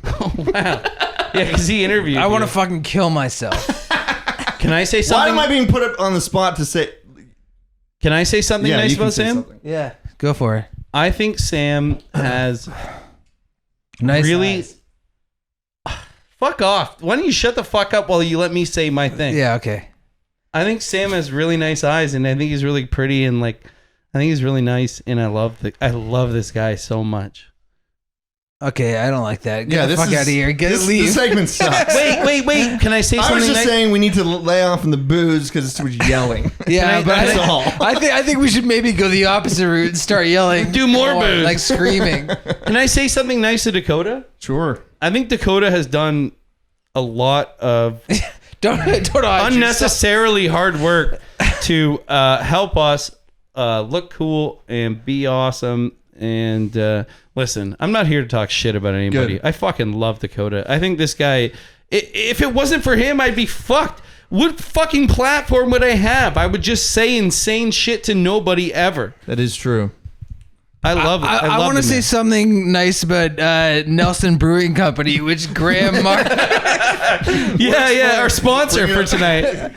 Oh wow! Yeah, because he interviewed. I want to you. fucking kill myself. Can I say Why something? am I being put up on the spot to say? Can I say something Yeah, nice you can about say Sam? something. Yeah. Go for it. I think Sam has Nice. really. eyes. Fuck off! Why don't you shut the fuck up while you let me say my thing? Yeah. Okay. I think Sam has really nice eyes, and I think he's really pretty, and I think he's really nice, and I love this guy so much. Okay. I don't like that. Get Yeah, the this fuck is, out of here. This Leave. segment sucks. Wait! Can I say I something? was just nice? saying we need to lay off on the booze because it's too much yelling. Yeah, but that's all. I think we should maybe go the opposite route and start yelling. Do more booze. like screaming. Can I say something nice to Dakota? Sure. I think Dakota has done a lot of Don't unnecessarily hard work to help us look cool and be awesome. And listen, I'm not here to talk shit about anybody. Good. I fucking love Dakota. I think this guy, if it wasn't for him, I'd be fucked. What fucking platform would I have? I would just say insane shit to nobody ever. That is true. I love it. I want to say something nice about Nelson Brewing Company, which Graham Mark. Yeah, our sponsor for tonight.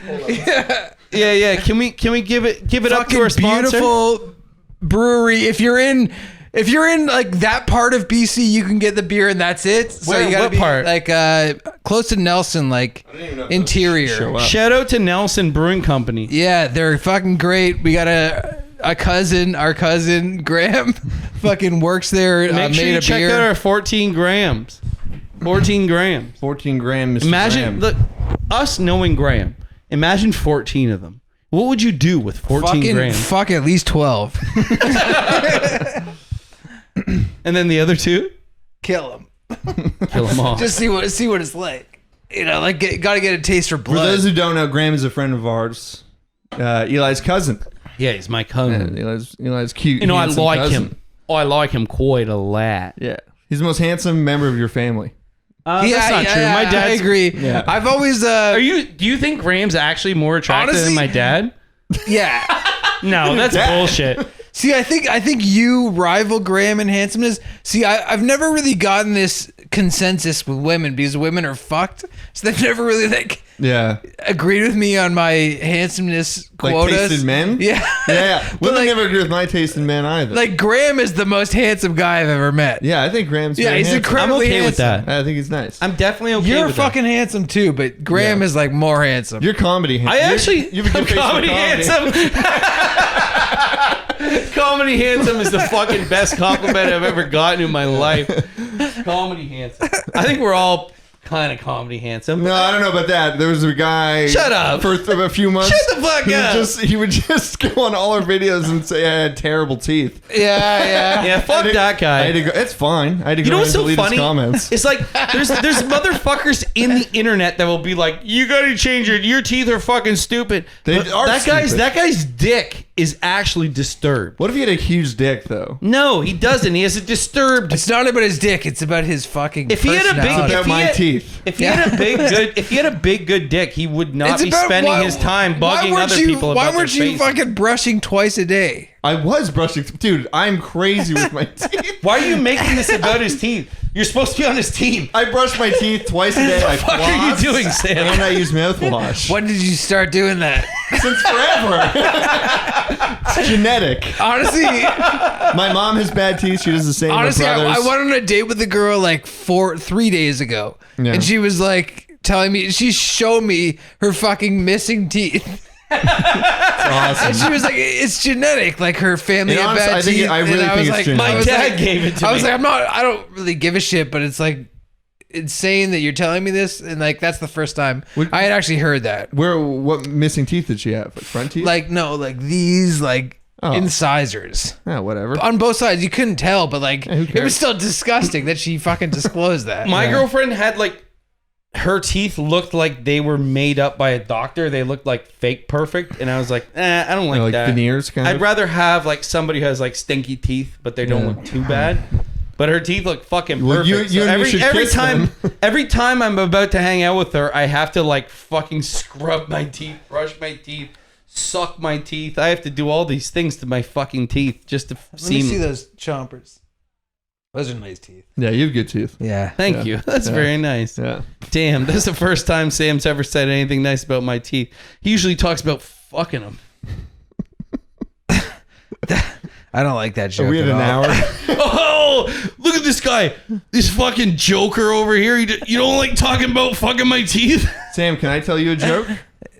Yeah. Can we give it up to our sponsor? Beautiful brewery. If you're in like that part of BC, you can get the beer and that's it. So Where? you gotta What be part? like close to Nelson, like interior. Shout out to Nelson Brewing Company. Yeah, they're fucking great. We got our cousin Graham, fucking works there. Make sure made you a check beer. out our 14 grams. 14 grams. 14 grand, Mr. Imagine Graham. look, us knowing Graham. Imagine 14 of them. What would you do with 14 grams? Fuck at least 12. And then the other two? Kill him. Kill them all. Just see what it's like. You know, like gotta get a taste for For blood. those who don't know, Graham is a friend of ours. Eli's cousin. Yeah, he's my cousin. Eli's cute. You know, I handsome like cousin. him. Oh, I like him quite a lot. Yeah. He's the most handsome member of your family. That's not true. My I dad's. agree. Yeah. I've always Do you think Graham's actually more attractive Honestly- than my dad? yeah. No, that's bullshit. See, I think you rival Graham in handsomeness. See, I've never really gotten this consensus with women because women are fucked, so they've never really like Yeah. agreed with me on my handsomeness Like quotas. taste in men? Yeah. Yeah. Women like- never agree with my taste in men either. Like Graham is the most handsome guy I've ever met. yeah, I think Graham's Yeah, very he's handsome. I'm incredibly okay with handsome. that. I think he's nice. I'm definitely okay You're with fucking handsome too, but Graham Yeah. is like more handsome. You're comedy that. handsome. I actually. you have a good face for comedy handsome. Comedy handsome is the fucking best compliment I've ever gotten in my life. Comedy handsome. I think we're all kind of comedy handsome. No, I don't know about that. There was a guy. Shut up. For a few months. Shut the fuck up. He would just go on all our videos and say I had terrible teeth. yeah. Yeah, fuck that I had guy. to go. It's fine. I had to You go know and what's so delete funny? his comments. It's like there's motherfuckers in the internet that will be like, you gotta change your teeth are fucking stupid. They But are that stupid. guy's dick is actually disturbed. What if he had a huge dick though? No, he doesn't. He has a disturbed. It's not about his dick. It's about his fucking. If he had a big, personality. if About he my had, teeth. if he had a big good, if he had a big good dick, he would not It's be about spending why- his time why bugging weren't other you- people Why about weren't their you faces. fucking brushing twice a day? I was brushing. Dude, I'm crazy with my teeth. Why are you making this about his teeth? You're supposed to be on his team. I brush my teeth twice a day. I What the fuck are you floss, doing, Sam? And I use mouthwash. When did you start doing that? Since forever. It's genetic. Honestly, My mom has bad teeth. She does the same. honestly, with my I brothers. went on a date with a girl like 3 days ago, Yeah. and she was like telling me she showed me her fucking missing teeth. Awesome. And she was like, "It's genetic. Like her family And had honestly, bad I think- teeth." I And really think was it's like, genetic. I My was dad like- gave it to I me. was like, I don't really give a shit, but it's like insane that you're telling me this, and like that's the first time I had actually heard that. What missing teeth did she have? Like front teeth? Like no, like these like Oh. incisors. Whatever. On both sides, you couldn't tell, but like who it was cares? still disgusting that she fucking disclosed that. My girlfriend had like her teeth looked like they were made up by a doctor. They looked like fake perfect, and I was like, I don't like, Like that. veneers, kind I'd of? rather have like somebody who has like stinky teeth, but they don't Yeah. look too bad. But her teeth look fucking Well, perfect. you So and me should every kiss time, them. every time I'm about to hang out with her, I have to like fucking scrub my teeth, brush my teeth, suck my teeth. I have to do all these things to my fucking teeth just to Let me see seem. those chompers. Those are nice teeth. Yeah, you have good teeth. Yeah. Thank Yeah. you. That's Yeah. very nice. Yeah. Damn, this is the first time Sam's ever said anything nice about my teeth. He usually talks about fucking them. I don't like that joke. Are we at at an all. hour? Oh, look at this guy. This fucking joker over here. You don't like talking about fucking my teeth? Sam, can I tell you a joke?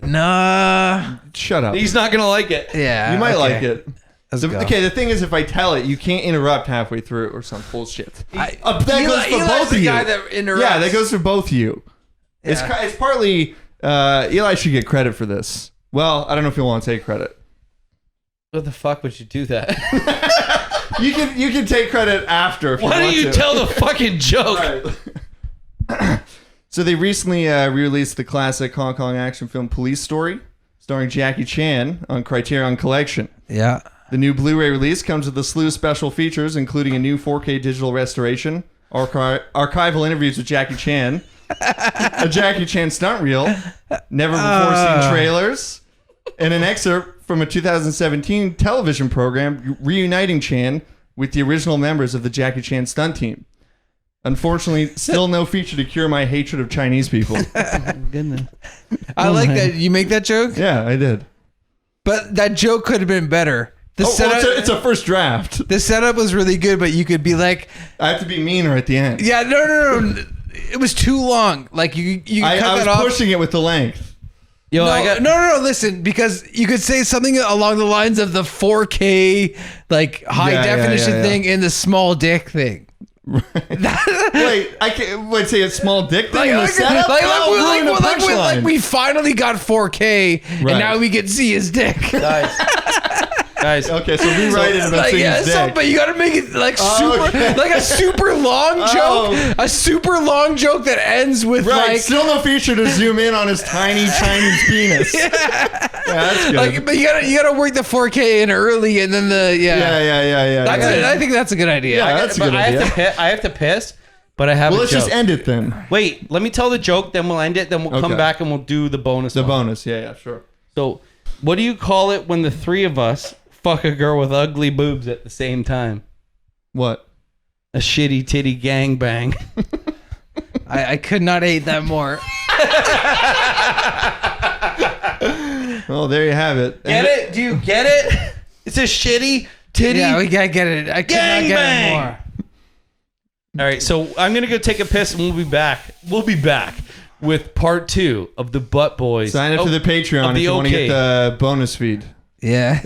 Nah. Shut up. He's not going to like it. Yeah. You might okay. like it. Let's go. Okay, the thing is, if I tell it, you can't interrupt halfway through or some bullshit. That goes for Eli's both the of you. guy that interrupts. Yeah, that goes for both of you. It's Yeah. it's partly Eli should get credit for this. Well, I don't know if you'll want to take credit. What the fuck would you do that? You can take credit after. If Why you don't want you to. tell the fucking joke? Right. So they recently re-released the classic Hong Kong action film Police Story, starring Jackie Chan on Criterion Collection. Yeah. The new Blu-ray release comes with a slew of special features, including a new 4K digital restoration, archival interviews with Jackie Chan, a Jackie Chan stunt reel, never before seen trailers, and an excerpt from a 2017 television program reuniting Chan with the original members of the Jackie Chan stunt team. Unfortunately, still no feature to cure my hatred of Chinese people. Goodness. I like that. You make that joke? Yeah, I did. But that joke could have been better. The It's a first draft. The setup was really good, but you could be like, I have to be meaner at the end. yeah, no. It was too long. Like you cut that off. I was pushing it with the length. Yo, No, listen, because you could say something along the lines of the 4K, like high definition thing and the small dick thing. Wait, I can't say a small dick thing in the setup? Like we finally got 4K and now we can see his dick. Guys. Okay, so rewrite it about seeing his dick. But you gotta make it like like a super long joke. A super long joke that ends with like still no feature to zoom in on his tiny Chinese penis. Yeah, that's good. Like, but you gotta work the 4K in early and then I think that's a good idea. Yeah, that's a good idea. I have to piss, but I have. Well, a let's joke. just end it then. Wait, let me tell the joke, then we'll end it, then we'll come back and we'll do the bonus. The bonus, yeah, sure. So, what do you call it when the three of us fuck a girl with ugly boobs at the same time? What? A shitty titty gangbang. I could not hate that more. Well, there you have it. Get it? Do you get it? It's a shitty titty. Yeah, we gotta get it. I could not get it more. All right, so I'm gonna go take a piss and we'll be back. We'll be back with part 2 of the Butt Boys. Sign up to the Patreon if you want to get the bonus feed. Yeah.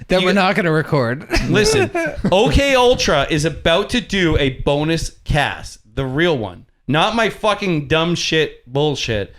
That we're not gonna record. Listen, OKULTRA is about to do a bonus cast, the real one, not my fucking dumb shit bullshit.